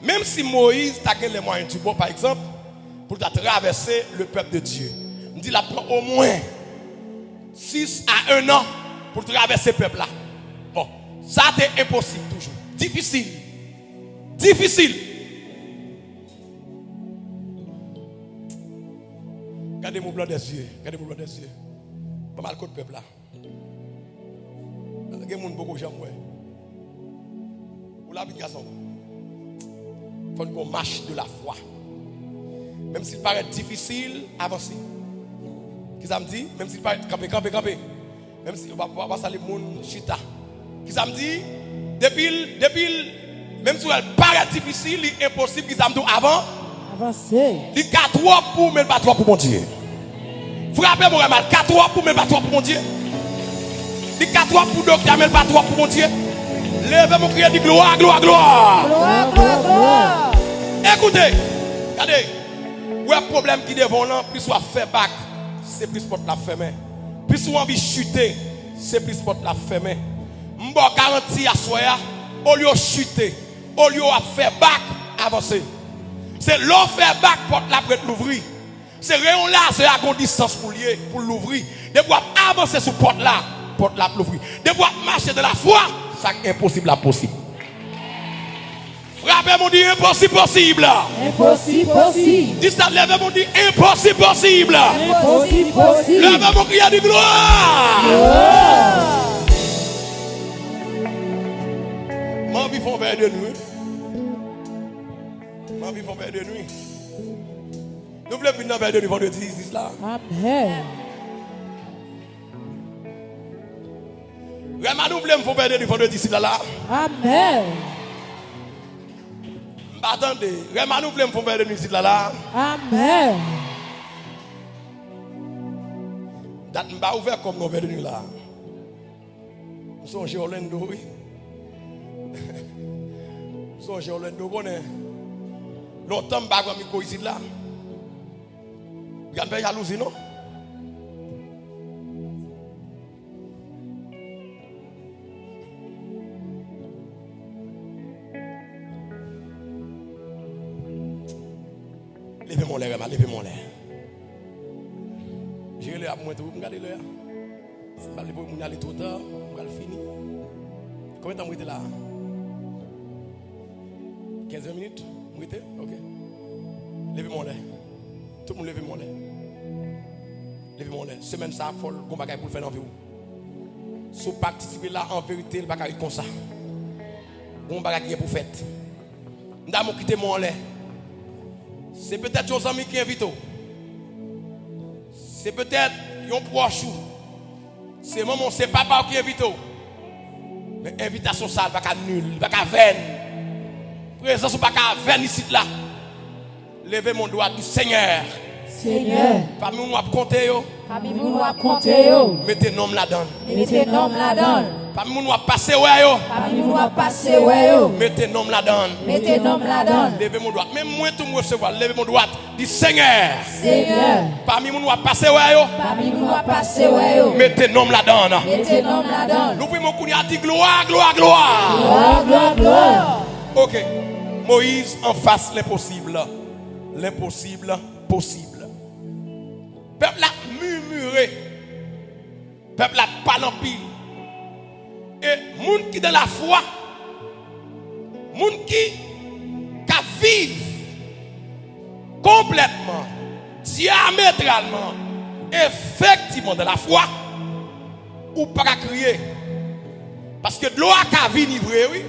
même si Moïse t'a gagné les moyens du bon, par exemple, pour traverser le peuple de Dieu, on dit la prend au moins 6 à 1 an pour traverser ce peuple-là. Bon, ça c'est impossible toujours. Difficile. Difficile. Regardez mon blanc des yeux. Regardez mon blanc des yeux. Pas mal de peuple là. Il y a des gens beaucoup de gens. Ou la vie garçon. Il faut qu'on marche de la foi. Même s'il paraît difficile, avancer. Qu'est-ce que ça me dit? Même s'il paraît camper. Même si on va pas salir mon chita. Qu'est-ce que ça me dit? Depuis même si elle paraît difficile, il est impossible qu'ils aient avant. Avancer. Il y a 4 pour, mais pas 3 pour mon Dieu. Frappez mon mal, 4 pour, mais pas 3 pour mon Dieu. Il y a 4 pour docteur, mais pas 3 pour mon Dieu. Levez mon cri, dit gloire, gloire, gloire. Gloire, gloire, gloire. Écoutez, regardez. Où est le problème qui devant là, plus soit fait back, c'est plus pour la fermer. Plus soit envie de chuter, c'est plus pour la fermer. M'bo garantie à soi, au lieu de chuter, au lieu de faire back, avancer. C'est l'on fait back porte la prête l'ouvrir. C'est rayon là, c'est à grande distance pour l'ouvrir. De pouvoir avancer sur porte la l'ouvrir. De pouvoir marcher de la foi, ça est impossible à possible. Frappez mon dit impossible possible. Impossible possible. Dis ça, levez mon dit impossible possible. Impossible possible. Levez mon cri de gloire. Ma vie font vers de nuit. Ma vie font vers de nuit. Nous voulons venir vers de nuit vendredi là. Amen. Vraiment, nous voulons faire vers de nuit vendredi là. Amen. Attendez, vraiment, nous voulons faire vers de nuit là. Amen. Date pas ouvert comme nous vers de nuit là. Nous sommes chez Orlando, oui. Nous sommes chez Orlando, connaît. Longtemps, pas comme micro ici là. Vous avez jalousie, non? Levez mon l'air, levez mon l'air. J'ai l'air à moi, vous regardez l'air. Si vous allez trop tard, vous allez finir. Combien de temps vous êtes là? 15 minutes? Vous êtes? Ok. Levez mon l'air. Tout le monde levez mon l'air. Levez mon l'air. Semaine ça, il faut le bagage pour faire dans la vie. Si vous participez là, en vérité, le bagage est comme ça. Bon bagage qui est pour faire. Nous avons quitté mon l'air. C'est peut-être vos amis qui invitent. C'est peut-être un proche. C'est maman, c'est papa qui invite. Mais invitation ça, pas qu'à nul, pas qu'à vaine. Présence pas qu'à vaine ici là. Levez mon doigt du Seigneur. Seigneur. Parmi nous à compter yo. Parmi nous à compter yo. Mettez nom là-dedans. Mettez nom là-dedans. Parmi nous à passer ouais yo. Parmi nous à passer ouais yo. Mettez nom là-dedans. Mettez nom là-dedans. Levez mon doigt. Même moi tout me recevoir. Levez mon doigt du Seigneur. Seigneur. Parmi nous à passer ouais yo. Parmi nous à passer ouais yo. Mettez nom là-dedans. Mettez nom là-dedans. Nous pouvons qu'on dit gloire, gloire, gloire. Gloire, gloire, gloire. Ok. Moïse en face l'impossible. L'impossible possible. Peuple a murmuré. Peuple a pas en pile. Et monde qui dans la foi, Moun qui vivent complètement, diamétralement, effectivement de la foi, ou pas crier. Parce que de l'eau a venir vrai, oui.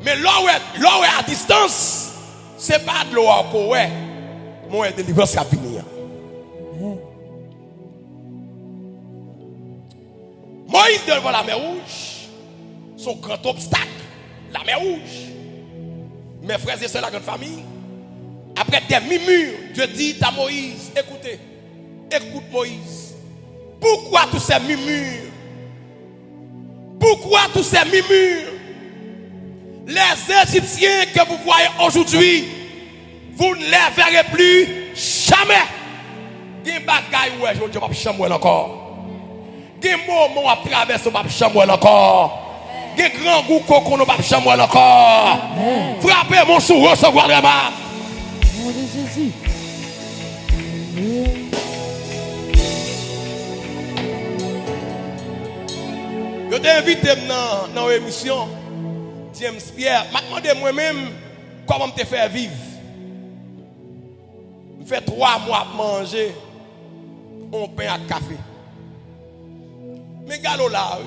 Mais l'eau est à distance. Ce n'est pas de l'eau à ouais. Moi, de délivrance à venir. Moïse devant la mer Rouge, son grand obstacle, la mer Rouge. Mes frères et sœurs, la grande famille, après des murmures, Dieu dit à Moïse, écoutez, écoute Moïse, pourquoi tous ces murmures? Pourquoi tous ces murmures? Les Égyptiens que vous voyez aujourd'hui, vous ne les verrez plus jamais. Il y a des bagailles où je ne vais pas chambre encore. Il y a des moments à traverser, je ne vais pas chambre encore. Il y a des grands goûts qu'on ne va pas chambre encore. Frappez mon sou, recevoir le mal. Nom de Jésus. Je t'ai invité dans l'émission. James Pierre, je demande moi-même comment te faire vivre. Je fais 3 mois à manger un pain à café. Mais galo là,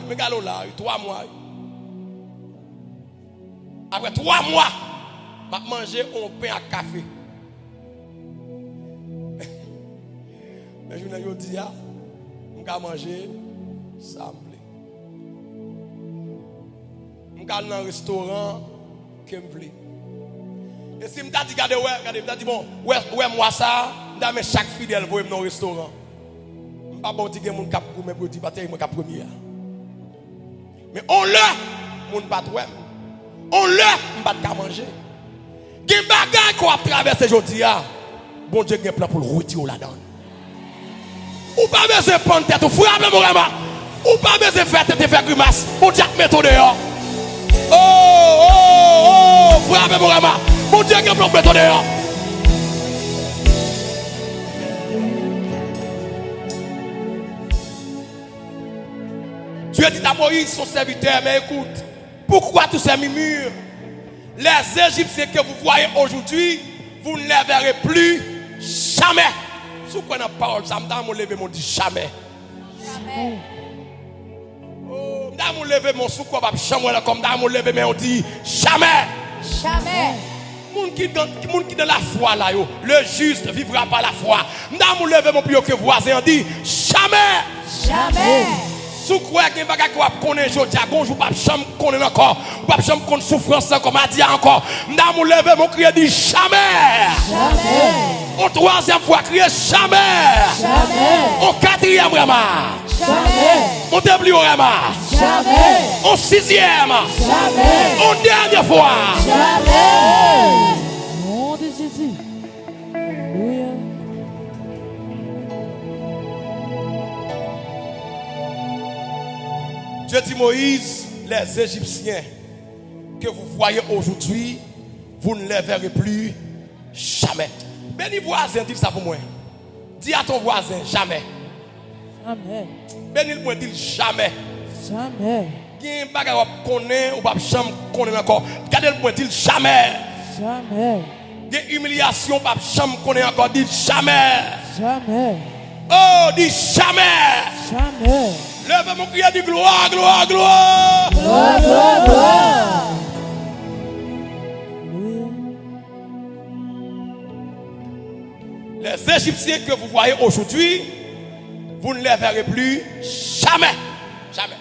3 mois. Après 3 mois, je manger un pain à café. Mais je ne dis pas, je vais manger ça me plaît. Je vais dans un restaurant qui me plaît. Et si je me dis, regardez, bon, ouais, moi ça, je vais chaque fidèle pour dans un restaurant. Je ne vais pas dire que je cap pour mes produits, je vais pas premier. Mais on l'a, on ne pas trop. On l'a, on ne va pas manger. Il y a des bagages qu'on a traversé aujourd'hui. Bon Dieu, il y a un plan pour le retirer là-dedans. Ou pas besoin de prendre tête, ou frapper mon rama. Ou pas besoin de faire tête et faire grimace. Bon Dieu, mets toi dehors. Oh, frapper mon rama. Bon Dieu, il y a un plan pour mettre dehors. Dieu dit à Moïse, son serviteur, mais écoute, pourquoi tous ces murmures? Les Égyptiens que vous voyez aujourd'hui, vous ne les verrez plus jamais. Si vous connaissez la parole, ça me lever mon dit jamais. Jamais. Oh, me lever mon soukou, jamais comme me lever mais on dit jamais. Jamais. Moun qui dans la foi là, le juste vivra par la foi. Me lever mon plus que voisin on dit jamais. Jamais. Si vous croyez que vous connaissez aujourd'hui, vous ne pouvez pas connaître encore. Vous ne pouvez pas connaître souffrance encore, m'a dit encore. Nous lever mon cri dit jamais. Jamais. En 3e fois, crier jamais. Jamais. En 4e vraiment. Jamais. En début vraiment. Jamais. En 6e. Jamais. En dernière fois. Jamais. Nom de Jésus. Alléluia. Dieu dit Moïse, les Égyptiens que vous voyez aujourd'hui, vous ne les verrez plus jamais. Béni voisin, dis ça pour moi. Dis à ton voisin, jamais. Jamais. Béni le moi, dis jamais. Jamais. Il y a un bagage qu'on connaît, ou pas jamais connaît encore. Regardez le moi, dis jamais. Jamais. Il y a une humiliation, pas jamais connaît encore, dis jamais. Jamais. Oh, dis jamais. Jamais. Lève mon cri, dis gloire, gloire, gloire. Gloire, gloire, gloire. Les Égyptiens que vous voyez aujourd'hui, vous ne les verrez plus jamais. Jamais.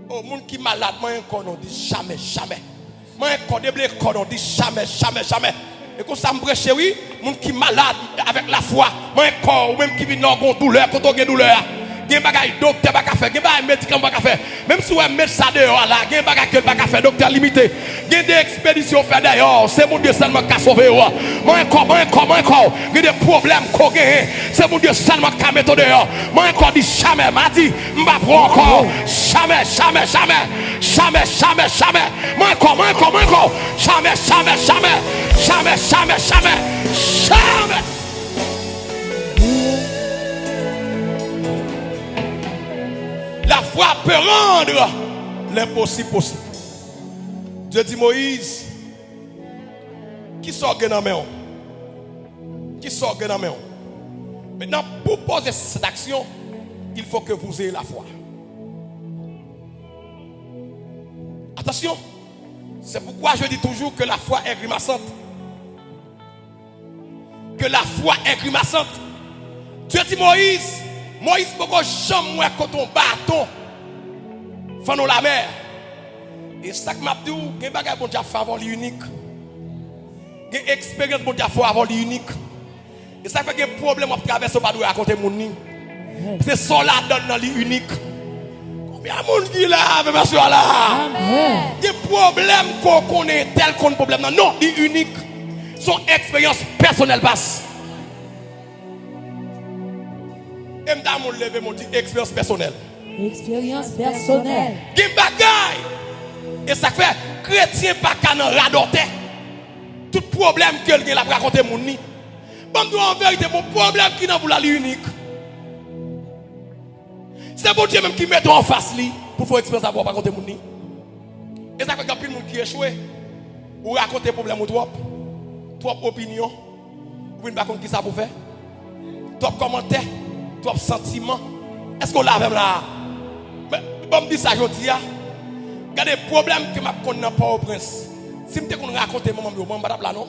Oh, monde qui est malade, moi encore on dit jamais, jamais. Moi encore déblé, on dit jamais, jamais, jamais. Et quand ça me prêche, oui, monde qui est malade avec la foi, moi encore, ou même qui vit dans une douleur, quand on a une douleur. Il y a des bagages docteur pas faire, il y a des médicaments pas faire. Même si on met ça dehors là, il y a des bagages que pas faire, docteur limité. Il y a des expéditions faire d'ailleurs, c'est mon Dieu seulement qui a sauvé. Moi encore, il y a des problèmes qu'on gagne, c'est mon Dieu seulement qui a mis dehors. Moi encore dit jamais, m'a dit, m'pa prendre encore, jamais, jamais, jamais, jamais, jamais, jamais. Moi encore, jamais, jamais, jamais, jamais, jamais, jamais, jamais. La foi peut rendre l'impossible possible. Dieu dit Moïse, Qui sort dans la main? Qui sort dans la main? Maintenant, pour poser cette action, il faut que vous ayez la foi. Attention, c'est pourquoi je dis toujours que la foi est grimaçante. Que la foi est grimaçante. Dieu dit Moïse, pourquoi jamais moi quand on bâton, faisons la mer. Et ça que m'a dit, il y a des choses qui sont uniques. Il y a des expériences qui sont uniques. Et ça fait que les problèmes à traverser, pas de raconter mon nid. C'est ça là dans l'unique. Combien de monde qui est là, avec monsieur là? Il y a des problèmes qu'on connaît tel qu'on problème. Non, c'est unique. Son expérience personnelle passe. Et je vais lever mon dit expérience personnelle. Expérience personnelle. Il y a des bagailles. Et ça fait chrétien pas qu'à radoter. Tout problème que quelqu'un a raconté mon nid. Bon, en vérité, mon problème qui n'a pas l'unique. C'est bon Dieu même qui met en face lui pour faire expérience pour raconter mon nid. Et ça fait qu'il y a plus de monde qui échoue ou raconter problème ou trop opinion. Vous ne savez pas qui ça pour faire. Trop commentaires, trop sentiments. Est-ce qu'on l'a même là? Mais bon, me dit ça aujourd'hui. Regardez les problèmes que je connais pas au prince. Si je te raconte maman, je ne vais pas là non.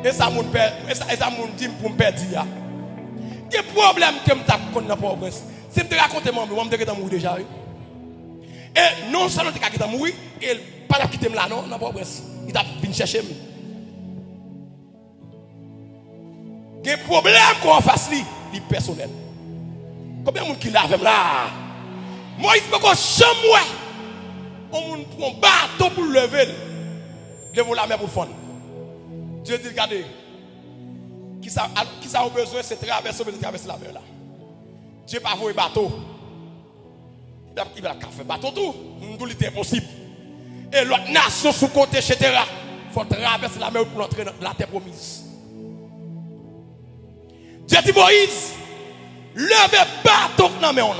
Et ça mon père, et ça mon dit pour me perdre. Il y a des problèmes que je connais pas au prince. Si je te raconte maman, je vais mourir déjà. Et non seulement tu as mourir, et pas quitter là non, pas au prince. Il t'a venu chercher. Des problèmes qu'on face lui, il personnel. Combien de monde qui l'a avec là? Moi, il faut que jamais on bateau pour lever la mer pour le fond. Dieu dit, regardez, qui ça a besoin, c'est traverser la mer là. Dieu n'a pas voulu bateau. Il va faire bateau tout. Nous, c'est impossible. Et l'autre nation sous côté, etc. Il faut traverser la mer pour entrer dans la terre promise. Dieu dit, Moïse, levez bateau dans la mer.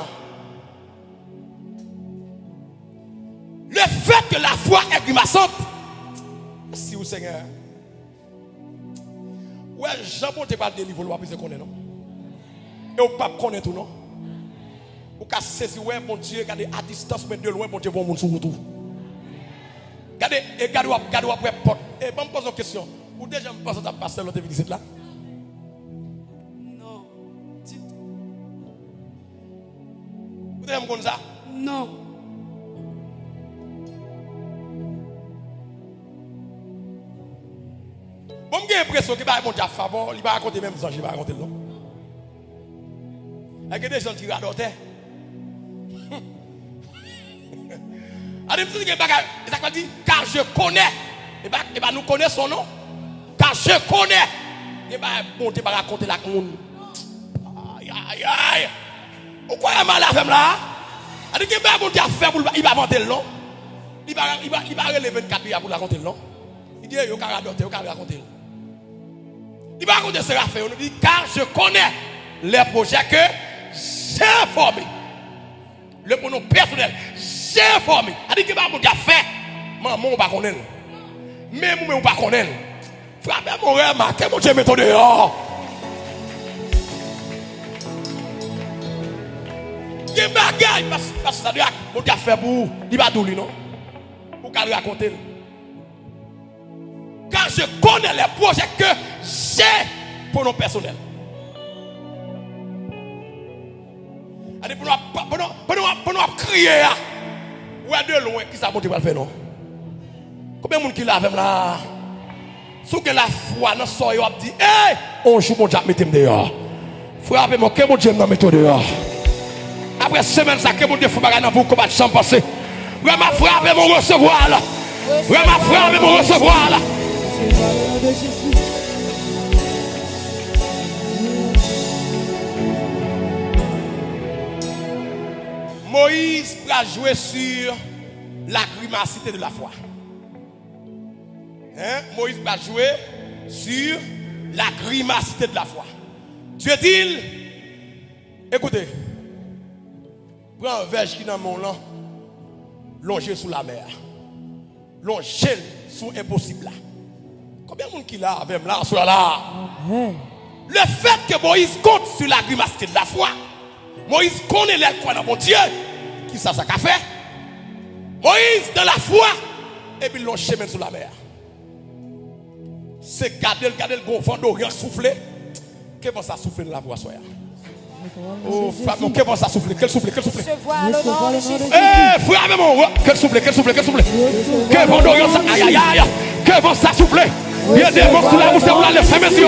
Le fait que la foi est grimaçante, si vous Seigneur, ouais, Jean-Paul ne pas délivrer, vous ne connaissez non? Et vous ne pas connaître tout non? Vous pouvez saisir, ouais, mon Dieu, regardez à distance, mais de loin, mon Dieu, bon monde sur tout. Regardez, et regardez après porte. Et bon, me pose une question. Vous déjà me pensez à passer l'autre visite là? Non. Vous déjà me connaissez ça? Non. Bon, j'ai l'impression qu'il va raconter à favor, il va raconter même ça, il va raconter non. Il y a des gens qui radotent. Il dit, car je connais. Et bien nous connaissons son nom. Car je connais. Et bien bon, tu vas raconter la monde. Aïe, aïe, aïe. Pourquoi il y a mal à faire là? Il dit, bon, tu as fait pour il va inventer le nom. Il va relever 24 heures pour raconter le nom. Il dit, il va radoter, il va raconter. Il va raconter ce qu'il a fait. On nous dit, car je connais les projets que j'ai formés. Le pronom personnel, j'ai formé. Il dit que mon Dieu a fait. Maman, on va connaître. Même on va connaître. Frère, mon rêve, mon Dieu, mets-toi dehors. Il y a des bagages. Parce que ça dit, mon Dieu a fait pour. Il va douler, non? Pour qu'elle raconte. Car je connais les projets que j'ai pour nos personnels. Allez, pour nous crier, ouais, de loin, qui ça va faire, non? Combien de monde qui l'a avec là? Si que la foi, non, soit, il dit, hey, on joue mon Dieu, mettez-moi dehors. Frère, moi, que mon Dieu m'a mis dehors. Après semaine, ça, que mon Dieu, faut pas dans vous combattre sans passer. Vraiment, frère, mon recevoir là. Vraiment, frère, mon recevoir là. Moïse va jouer sur la grimacité de la foi. Hein? Moïse va jouer sur la grimacité de la foi. Dieu dit, écoutez, prends un verge qui est dans mon lan, longé sous la mer. l'on gèle sont impossible là. Combien de monde qui là avec là sur là? Le fait que Moïse compte sur la grimacité de la foi, Moïse connaît les foi dans mon Dieu. Qui ça qu'a fait? Moïse dans la foi et puis l'on chemin sur la mer. C'est garder le bon vent d'Orient souffler. Que va ça souffler dans la voie soya? Oh, femme, que va ça souffler? Quel souffler? Quel souffler? Eh, frère, mon, quel souffler? Quel souffler? Quel souffler? Que vent d'Orient ça? Aïe, aïe, aïe. Que vent ça souffler? Il y a des mots sur la bouche pour aller faire mes yeux.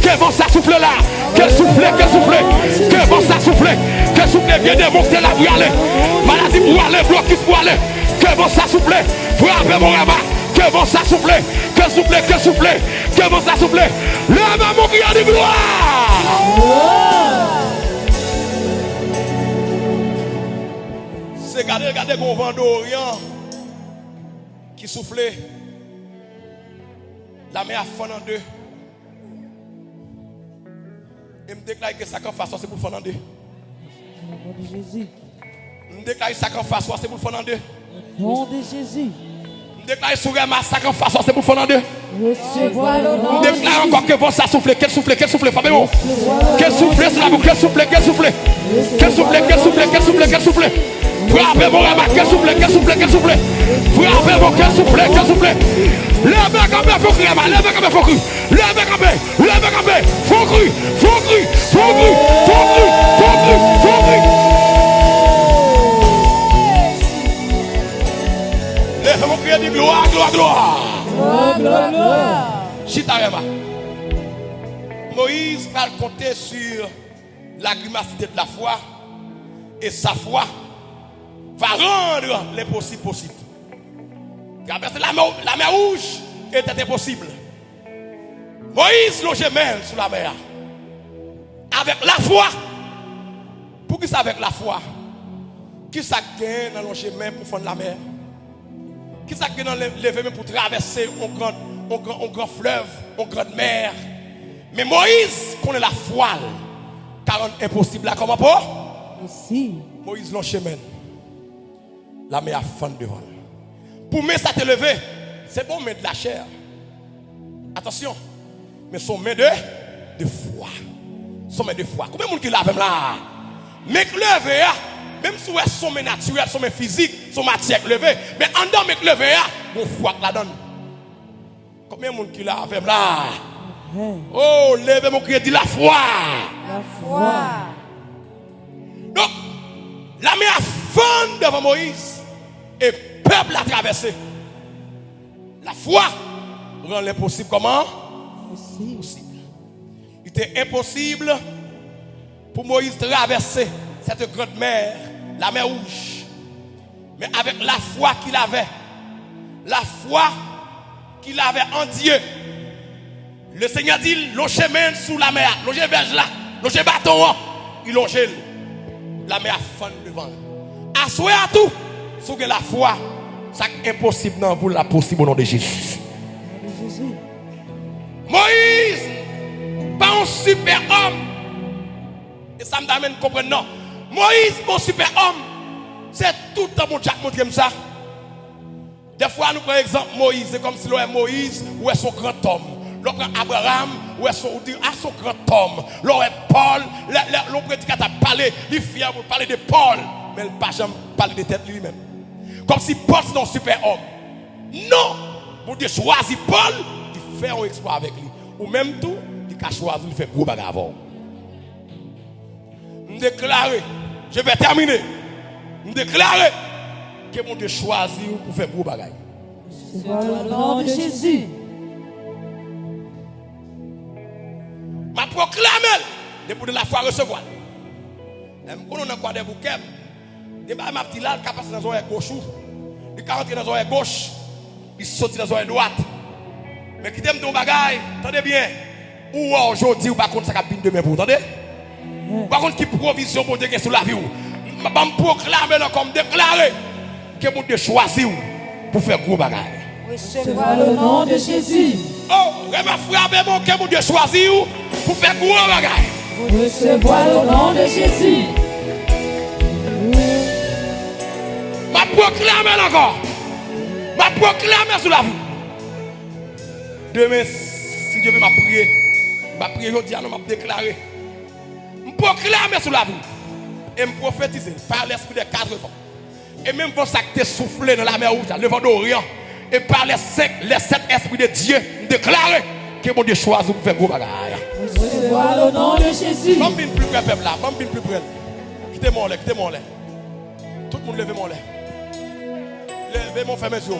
Que vent ça souffler là? Quel souffler? Quel souffler? Que vent ça souffler? Que souffler? Bien des mots là pour aller. Maladie pour aller, blocus pour aller. Que vent ça souffler? Frère, mon rabat. Que vont ça souffler, que souffler, que souffler, que vont ça souffler. Le maman qui a de gloire. C'est garder mon vent d'Orient qui soufflait. La mer a fondé en deux. Et me déclare que ça qu'on fasse, c'est pour fondre en deux. Me déclare que ça qu'on fasse, c'est pour fondre en deux. Nom de Jésus. Déclare sur un massacre en face, c'est pour fondre en deux. Recevoir le nom de Déclare encore que bon ça souffler, quel souffler, Fabien. Quel souffler sur la bouche, quel souffler, quel souffler. Quel souffler, quel souffler, quel souffler, quel souffler. Frappez mon rabat, quel souffler, quel souffler, quel souffler. Frappez mon quel souffler, quel souffler. Levez comme il faut crier, levez comme il faut crier. Levez comme il, levez comme il. Faut crier, faut crier, faut crier, faut crier, faut crier, faut crier. Laissez-moi crier de gloire, gloire, gloire. Gloire, gloire, gloire. Chitarema. Moïse va compter sur la grimacité de la foi et sa foi va rendre l'impossible possible. Car la mer rouge était impossible. Moïse longeait même sur la mer. Avec la foi. Pour qui ça avec la foi? Qui ça gagne dans le chemin pour fondre la mer? Qui ça gagne dans lever pour traverser un grand fleuve, une grande mer? Mais Moïse connaît la foi. Car c'est impossible là. Comment pas? Aussi. Moïse long chemin. La mer a fondé devant. Pour mettre ça te lever, c'est bon mettre de la chair. Attention. Mais son main de foi. Son main de foi. Combien de monde qui l'a même là? Mais lever, même si c'est son main naturel, son main physique, son matière levé, mais en dedans, mais lever, mon foi la donne. Combien de monde qui l'a même là? Oh, levez mon cri, dit la foi. La foi. Donc, la mer a fondé devant Moïse et le peuple a traversé. La foi rend l'impossible comment? Possible. Il était impossible pour Moïse de traverser cette grande mer, la mer rouge. Mais avec la foi qu'il avait en Dieu, le Seigneur dit, longe chemin sous la mer, longe verge là, longe bâton, il longe la mer fond devant. Assoyez à tout, sous que la foi, c'est impossible non pour la possible au nom de Jésus. Moïse, pas un super homme. Et ça me donne à comprendre non. Moïse, mon super homme, c'est tout le temps mon Jack montre comme ça. Des fois, nous prenons exemple Moïse, c'est comme si l'on est Moïse ou est son grand homme. L'on prend Abraham ou est son grand homme. L'on est Paul, l'on prédicateur a parlé, il est fier pour parler de Paul, mais il n'a pas jamais parlé de tête lui-même. Comme si Paul c'est un super homme. Non, pour Dieu choisir Paul, il fait un exploit avec lui. Ou même tout, il a choisi de faire gros bagarre avant. Je déclare, je vais terminer. Je déclare que mon Dieu choisit pour faire gros bagarre. Au nom de Jésus. Ma proclame depuis de la foi recevoir. Je connais encore des bouquets. Je ma petite là, il passe dans l'oreille gauche. Il rentre dans l'oreille gauche. Il saute dans l'oreille droite. Mais qui t'aime ton bagaille, attendez bien. Ou aujourd'hui, ou par contre, ça va venir demain pour, attendez? Par contre, qui provision pour Dieu sur la vie. Je vais proclamer comme déclarer que mon Dieu choisit pour faire gros bagaille. Recevoir le nom de Jésus. Oh, je m'a frappé mon que mon Dieu choisit pour faire gros bagaille. Recevoir le nom de Jésus. Ma proclame encore. Ma proclamer sur la vie. Demain, si Dieu veut m'a prier, m'a prier aujourd'hui, m'a déclarer. Je proclamer sur la vie. Et me prophétiser par l'esprit des 4 vents. Et même pour ça que tu soufflé dans la mer rouge, le vent d'Orient. Et par les 7 esprits de Dieu, déclarer que mon Dieu choisit pour faire gros bagaille. Recevoir le nom de Jésus. Je ne plus près, peuple là. Je ne plus près. Quittez-moi là, quittez-moi là. Tout le monde levez mon lait. Levez mon ferme yeux.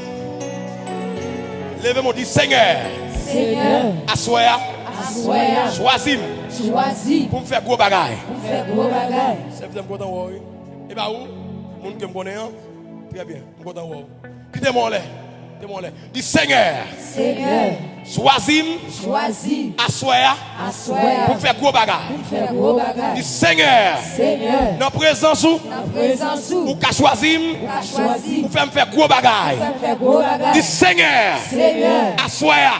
Levez mon dit Seigneur. Seigneur. Assoya. Assoya. Choisis. Pour me faire gros bagaille. Pour faire gros bagaille. C'est bien content. Et bien où? Moun qui me connaît. Très bien. Je suis content. Quittez-moi là. Dis Seigneur. Seigneur. Choisis. Assoya. Pour faire gros bagaille. Dis Seigneur. Seigneur. Dans présence où? Ou qu'a choisi. Pour faire me faire gros bagaille. Dis Seigneur. Assoya.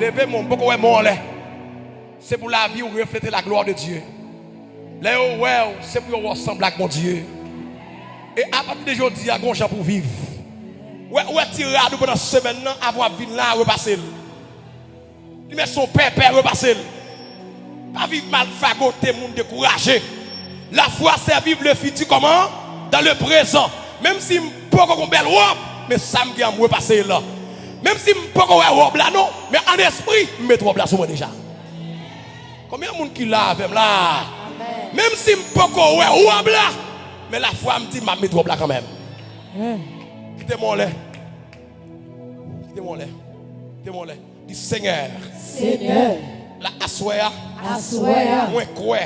Levez mon beaucoup ouais mon lait. C'est pour la vie où refléter la gloire de Dieu. Là c'est pour ressembler avec mon Dieu. Et à partir de aujourd'hui, il y a un gens pour vivre. Ouais, tirade pendant cette semaine avant de venir là repasser. Il met son père repasser. Pas vivre mal fagoté, moun découragé. La foi c'est vivre le futur comment? Dans le présent. Même si je ne peux pas une belle robe, mais ça me vient repasser là. Même si je ne peux pas une robe là non, mais en esprit, je mets robe là sur moi déjà. Combien de monde qui l'a avec là? Même si je ne peux pas une robe là, mais la foi me dit je mets robe là quand même. Quittez-moi là. Dis Seigneur. La assoya. Moins quoi.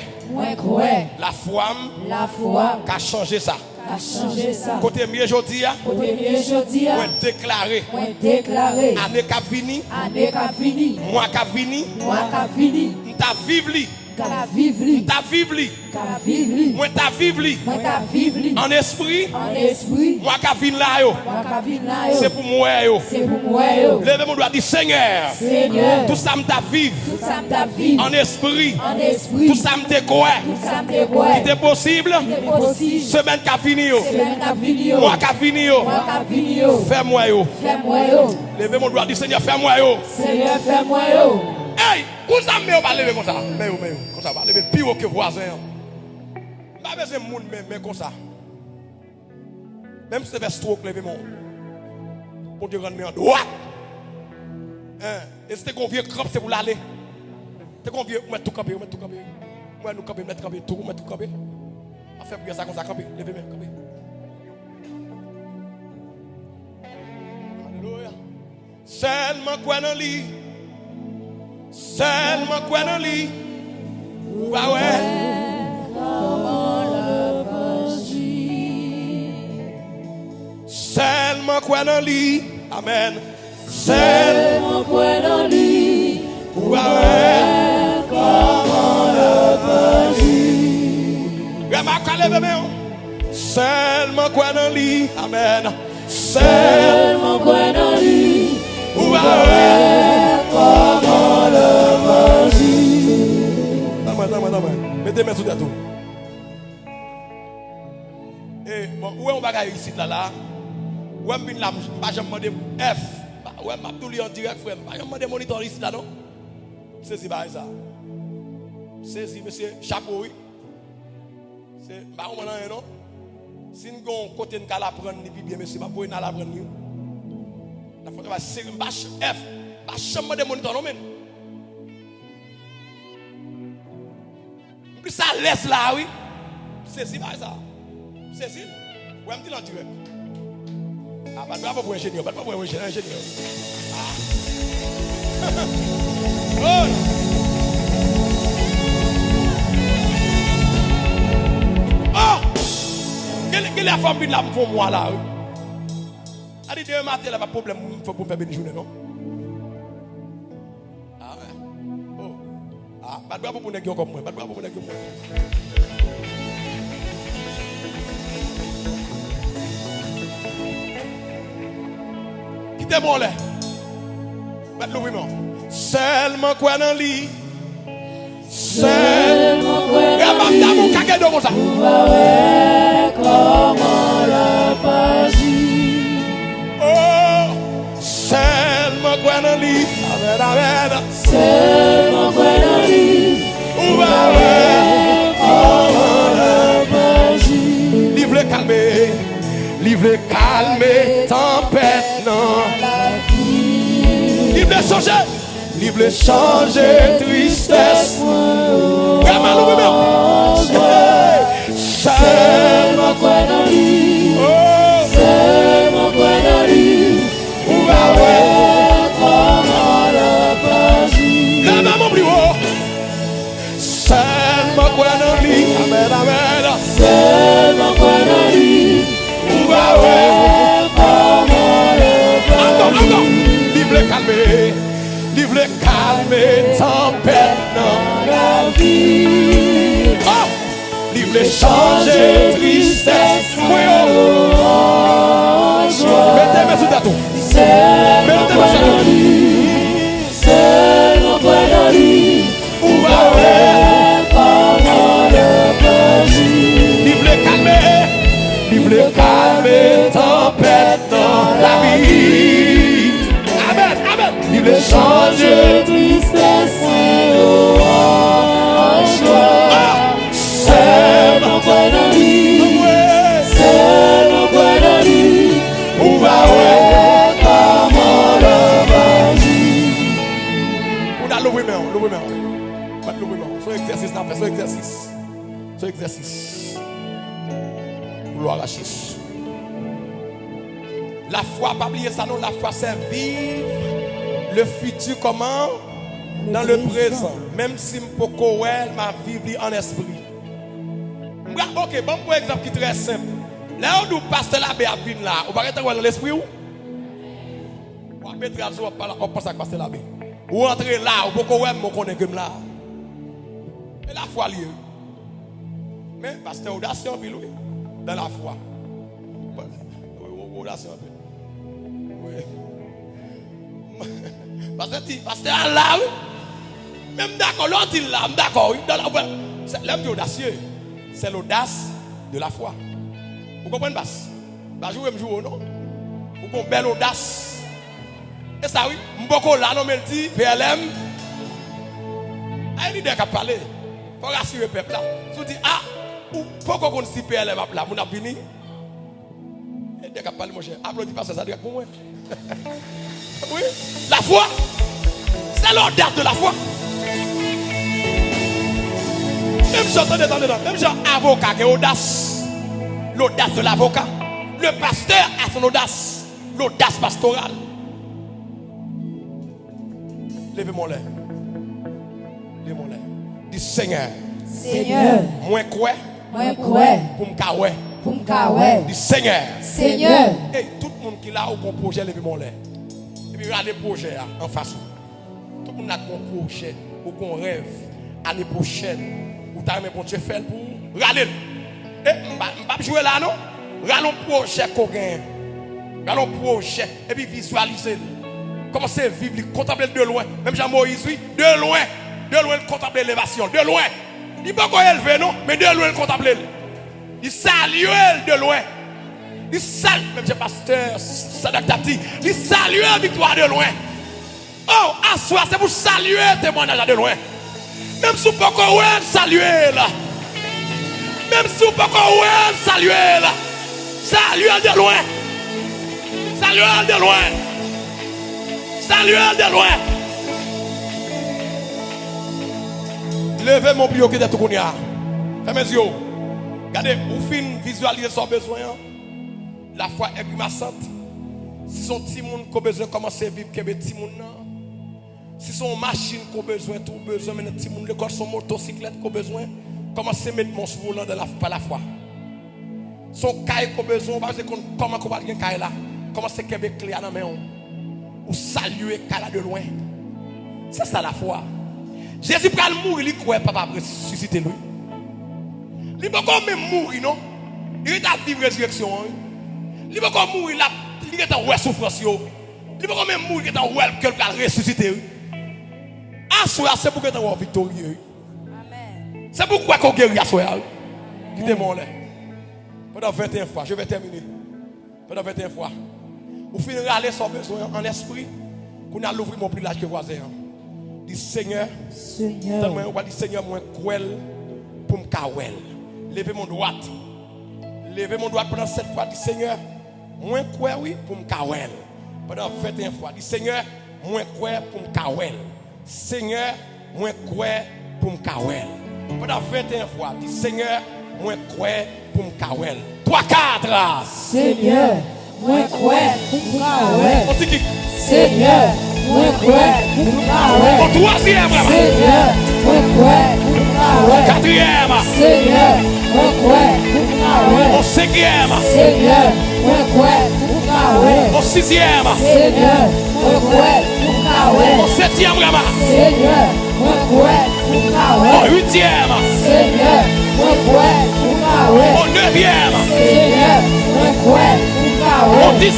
La foi. Qu'a changé ça. Côté mieux aujourd'hui. Moins déclaré. Année qu'a fini. Moi qu'a fini. T'as vivre. Moi t'as vivre. En esprit. Moi qu'a vini là yo. C'est pour moi yo. Levez mon doigt dit Seigneur. Tout ça m't'a vivre. En esprit. Tout ça m'te quoi. Qui était possible. Semaine qu'a fini yo. Moi qu'a fini yo. Fais-moi yo. Levez mon doigt dit Seigneur fais-moi yo. Hey, vous avez pas lever comme ça. Mais comme ça va lever pire que voisin. Pas besoin de monde mais comme ça. Même si c'est vers stroke lever mon pour te rendre en droite. Et c'était qu'on vient crampe c'est pour l'aller. C'est qu'on vient mettre tout camper, Moi nous camper, mettre camper, tout mettre tout camper. On fait prier ça comme ça camper, lever même camper. Alléluia. Seulement quoi dans lit. Seulement quoi dans lit. Bah ouais. Seulement quoi dans lit. Amen. Seulement quoi dans lit. Bah ouais. Comment le petit. Remarque les bébés. Seulement quoi dans lit. Amen. Seulement quoi dans lit. Bah ouais. Comment le petit. Mettez mes sous tête. Et bon, où est on bagaille ici là? Où est bin là? Pas jamais demandé F. Où est m'a tout en direct frère? Pas jamais demandé moniteur ici là non? C'est si bah ça. C'est si monsieur chapeau oui. C'est pas on non? Si nous avons côté de la prendre ni bien monsieur pas pour na la prendre. La faut va c'est F. Pas jamais demandé moniteur non men. Puis ça laisse là, oui. C'est si, ça. C'est si. Ouais, me dit en direct. Ah, pas de pour ingénieur, pas de pour ingénieur. Ah. Oh. Oh! Quelle est la famille là pour moi là? A dit demain matin, là, pas de problème, il faut pour faire une journée, non? Ah ouais. Oh. Ah, pas de bravo pour les gens comme moi. Pas de bravo pour les gens comme moi. Quittez-moi là. Pas de l'ouvrir. Seulement quoi dans le lit. Seulement quoi dans le lit. Comment la page. Oh. Amen, amen. Seulement quoi dans lui. Ou va ouais. Comment le magie. Livre le calmer. Livre le calmer. Tempête non. Livre le changer. Livre le changer. Tristesse. Vraiment, nous vraiment. Seulement quoi dans lui. Seulement quoi dans lui. Ou va ouais. Comment le magie. La maman plus haut. Seulement quoi dans lui. Amen, amen. Seulement quoi dans lui. Ou va ouais. Comment le magie. Encore. Livre le calmer. Livre le calmer. Tempête non. La vie. Oh! Livre le changer. Tristesse. Oui, oh! Mettez-moi sous ta tour. Seulement quoi dans lui. Seulement quoi dans lui. Ou va ouais. Comment le magie. Livre le calmer. Livre le calmer. Tempête dans la vie. Amen, amen. Livre le changer. Tristesse et joie. Ah! Seulement quoi dans lui. Ouais. Seulement quoi dans lui. Ou va ouais. Comment le magie. On a l'ouvrir main, l'ouvrir main. Pas l'ouvrir main. Son exercice n'a fait, son exercice. Son exercice. Gloire à Jésus. La foi, pas oublier ça non, la foi c'est vivre le futur comment? Dans le présent. Même si m'poko elle m'a vivre en esprit. Ok, bon pour exemple qui est très simple. Là où nous pasteur l'abbé à venir là, on va rester dans l'esprit ou? On va mettre à jour, on pense à pasteur l'abbé. Ou entrer là, ou pourquoi ouais, on connaît comme là. Et la foi liée. Mais pasteur audacieux oui, dans la foi. Audacieux oui. Pasteur là, oui. Même d'accord, l'autre il là, d'accord, oui. Dans la foi. L'homme qui est audacieux, c'est l'audace de la foi. Vous comprenez pas? Bah jouer non? Vous avez une belle audace. Et ça oui, m'boko là non mais dit PLM. Ah il dit qu'à parler. Faut rassurer le peuple là. Si vous dites ah ou pourquoi qu'on si PLM là, mon a fini. Et dès qu'à parler mon cher, applaudis pas ça direct pour moi. Oui, la foi. C'est l'audace de la foi. Même si attendez, même si avocat qui a audace, l'audace de l'avocat, le pasteur a son audace, l'audace pastorale. Levez-moi l'air. Levez-moi l'air. Dis Seigneur. Seigneur. Moins quoi? Moins quoi? Pour m'kawé. Pour m'kawé. Dis Seigneur. Seigneur. Et tout le monde qui a un projet, levez-moi l'air. Et puis regardez le projet en face. Tout le monde a un projet, ou un rêve. L'année prochaine. Ou t'as aimé pour Dieu faire pour râler. Et m'pa jouer là non. Râlons projet qu'on gagne. Râlons projet et puis visualiser. Commencez à vivre, contempler de loin. Même Jean-Moïse, oui, de loin contempler l'élévation, de loin. Il pas qu'on élevé non, mais de loin contempler. Il salue de loin. Il salue même j'ai pasteur Sadak Tati, il salue la victoire de loin. Oh, à soi c'est pour saluer témoignage de loin. Même si vous ne pouvez pas saluer là. Même si vous ne pouvez pas saluer là. Saluez de loin. Saluez de loin. Saluez de loin. Levez mon plus haut que d'être qu'on y a. Fermez les yeux. Regardez, vous finissez visualiser son besoin. La foi est grimaçante. Si son petit monde qui a besoin de commencer à vivre, qu'il y a petit monde. Si son machine qu'on a besoin, tout besoin, mais petit monde, l'école, son motocyclette qu'on a besoin, commencez à mettre mon volant par la foi. Son caille qu'on a besoin, parce que comment on va bien caille là, commencez à mettre clé à la main, ou saluer caille de loin. C'est ça la foi. Jésus peut mourir, il croit papa ressusciter lui. Il peut même mourir, non? Il est à vivre résurrection. Il peut mourir, il est en souffrance. Il peut même mourir, il est en que ressusciter. C'est pour que tu sois victorieux. C'est pourquoi qu'on guérit à soi. Quittez-moi là. Pendant 21 fois, je vais terminer. Pendant 21 fois. Vous finirez aller sans besoin en esprit. Qu'on a l'ouvrir mon plus large que voisin. Dis Seigneur, Seigneur, on va dire Seigneur, moi cruel pour me kawel. Levez mon droite. Levez mon droite pendant 7 fois. Dis Seigneur, moi cruel oui pour me kawel. Pendant 21 fois. Dis Seigneur, moi cruel pour me kawel. Seigneur, moi cruel pour me kawel. Pendant 21 fois. Dis Seigneur, moi cruel pour me kawel. 3, 4. Seigneur, moi crois pour kawel. On dit qui? Seigneur, moi crois pour kawel. Au 3e. Seigneur, moi crois pour kawel. 4e. Seigneur, moi crois pour kawel. Au 5e. Seigneur, moi crois pour kawel. Au 6e. Seigneur, moi crois pour kawel. Au 7e. Seigneur, moi crois pour kawel. Au 8e. Seigneur, moi crois pour kawel. Au 9e. Seigneur, moi crois pour kawel. Au 10e.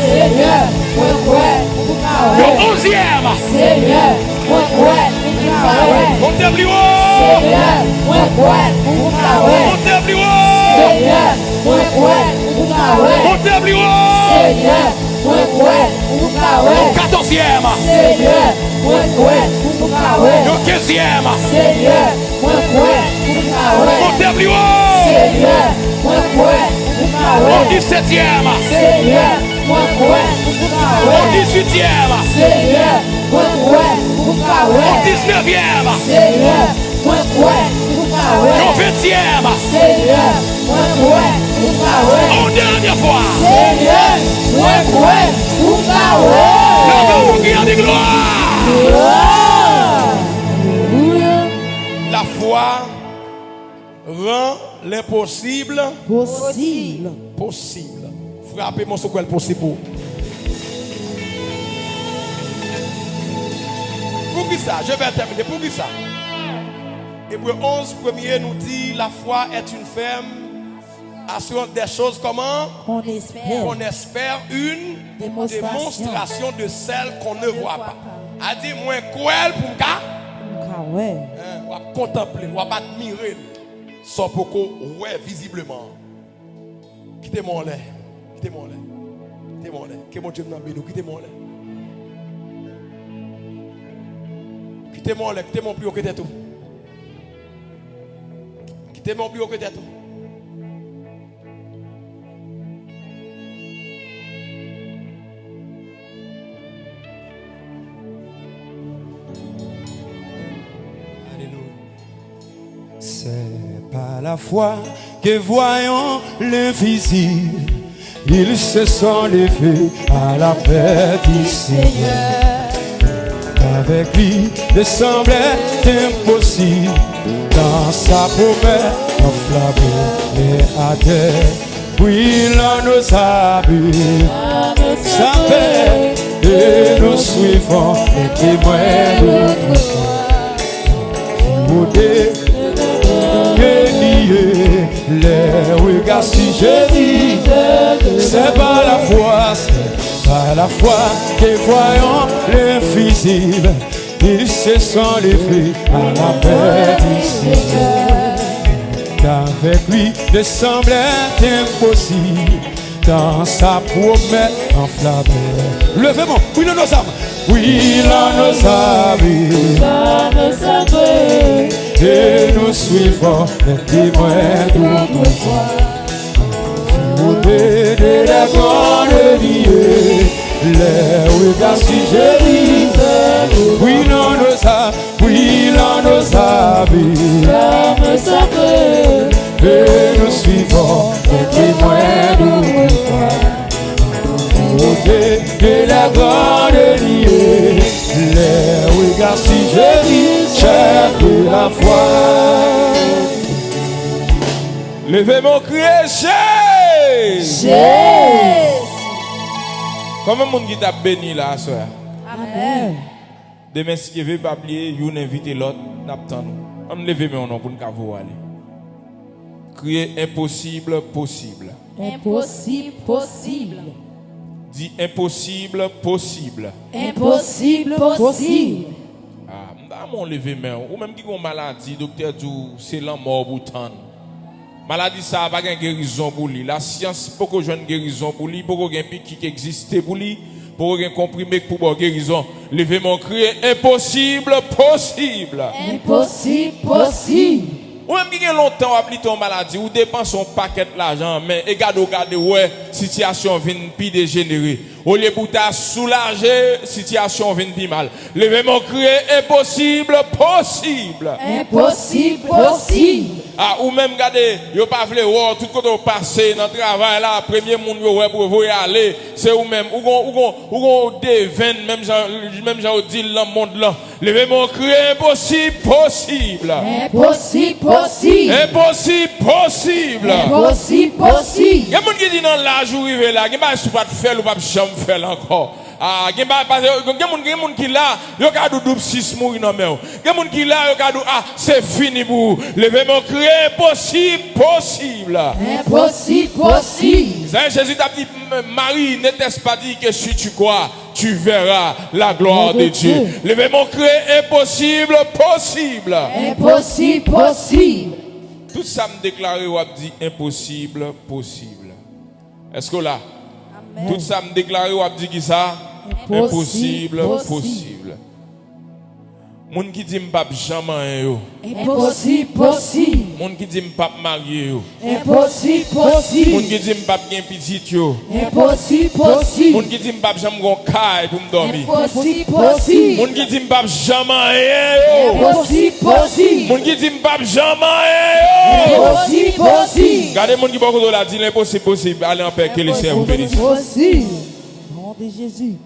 Seigneur, moi crois pour kawel. Au 11e. Seigneur, moi crois pour kawel. Montez plus haut. Seigneur, moi crois pour kawel. Montez plus haut. Seigneur, moi crois pour kawel. Montez plus haut. Seigneur, moi crois pour kawel. Au 14e. Seigneur, moi crois pour kawel. Au 15e. Seigneur, moi crois pour kawel. Montez plus haut. Seigneur, moi crois pour Au kawel. 17e. Seigneur, moi crois pour Au kawel. 18e. Seigneur, moi crois pour Au kawel. 19e. Seigneur, moi crois pour kawel. Au 20e. Seigneur, moi crois pour kawel. Au dernière fois. Seigneur, moi crois pour kawel. Levez-vous qui a des gloires. Alléluia. La foi rend l'impossible Possible. possible. Frappez-moi sur quoi est possible. Pour qui ça? Je vais terminer. Pour qui ça? Hébreux 11, premier nous dit la foi est une ferme assurance des choses comment? On espère. On espère une démonstration de celle qu'on ne voit pas. A dit moins cruel pour me Kawel. on va contempler, on va admirer sans pourquoi ouais visiblement. Quittez-moi là. Quittez-moi là. Quittez-moi là. Que mon Dieu nous bénisse. Quittez-moi là. Quittez-moi là. Quittez-moi plus haut que t'es tout. Quittez-moi plus haut que t'es tout. C'est par la foi que voyons l'invisible, ils se sont levés à la paix du Seigneur. Avec lui, il semblait impossible, dans sa promesse, enflammée et à terre. Oui, l'on nous habite, sa paix, et nous suivons les témoins de notre foi. Les regards si je dis, c'est par la foi que voyons l'invisible, ils se sont levés à la paix du Seigneur. Qu'avec lui, il semblait impossible, dans sa promesse enflammée. Levez-moi, oui, dans nos âmes, oui, dans nos âmes, et nous suivons les témoins de notre foi. Fondés de la grande liée, les regards si je dis, oui, dans nos âmes, oui, dans nos âmes, et nous suivons les témoins de notre foi. Fondés de la grande liée, les regards si je dis, de la foi. Levez mon cri, Jésus. Comment mon qui t'a béni là, soeur? Amen. Demain, si vous ne pas oublier, vous invitez l'autre, n'attendons. On lève mon nom pour nous vous aller. Crier impossible, possible. Impossible, possible. Dis impossible, possible. Impossible, possible. Ah, mon lever main. Ou même qui ont maladie, docteur dit c'est la mort pour tant. Maladie ça pas de guérison pour lui. La science beaucoup jeune guérison pour lui, beaucoup de pic qui existe pour lui. pour un comprimé pour bonne guérison. Levez mon cri, impossible, possible. Impossible, possible. Ou même qui a longtemps appelé ton maladie, ou dépense un paquet d'argent, mais regardez, ouais, situation vient plus dégénérer. Au lieu de soulager, situation vient plus mal. Levez mon cri, impossible, possible. Impossible, possible. Ah, ou même, regardez, yo pas voulu voir, tout côté passé dans le travail là, premier monde yo ouais pour vous y aller, c'est ou même, ou gon devin, même j'en dit dans le monde là. Levez mon cri, impossible, possible. Impossible, possible. Impossible, possible. Impossible, possible. Il y a des gens qui disent non, là, je arrive là, il y a des gens qui pas faire ou pas jamais faire encore. Ah, il y a des gens qui là, ils ont double 6 mourir dans mer. Il y a des gens qui là, ils ont ah, c'est fini pour levez mon cri, impossible, possible. Impossible, possible. Jésus t'a dit, Marie, n'était-ce pas dit que si tu crois, tu verras la gloire de Dieu. Levez mon cri, impossible, possible. Impossible, possible. Tout ça me déclare ou a dit impossible, possible. Est-ce que là? Amen. Tout ça me déclare ou a dit qui ça? Impossible, Possible. possible. Moun qui dit m'pap jamais yo. Impossible, possible. Moun qui dit m'pap marié yo. Impossible, Moun possible. qui dit m'pap gen petit yo. Impossible, possible. Moun qui dit m'pap jamais gon kay pour m'dormir. Impossible, possible. Moun qui dit m'pap jamais yo. Impossible, possible. Moun qui dit m'pap jamais yo. Impossible, possible. Regardez moun qui beaucoup de la dit l'impossible possible. Allez en paix que les servent vous bénissent. Possible. Nom de Jésus.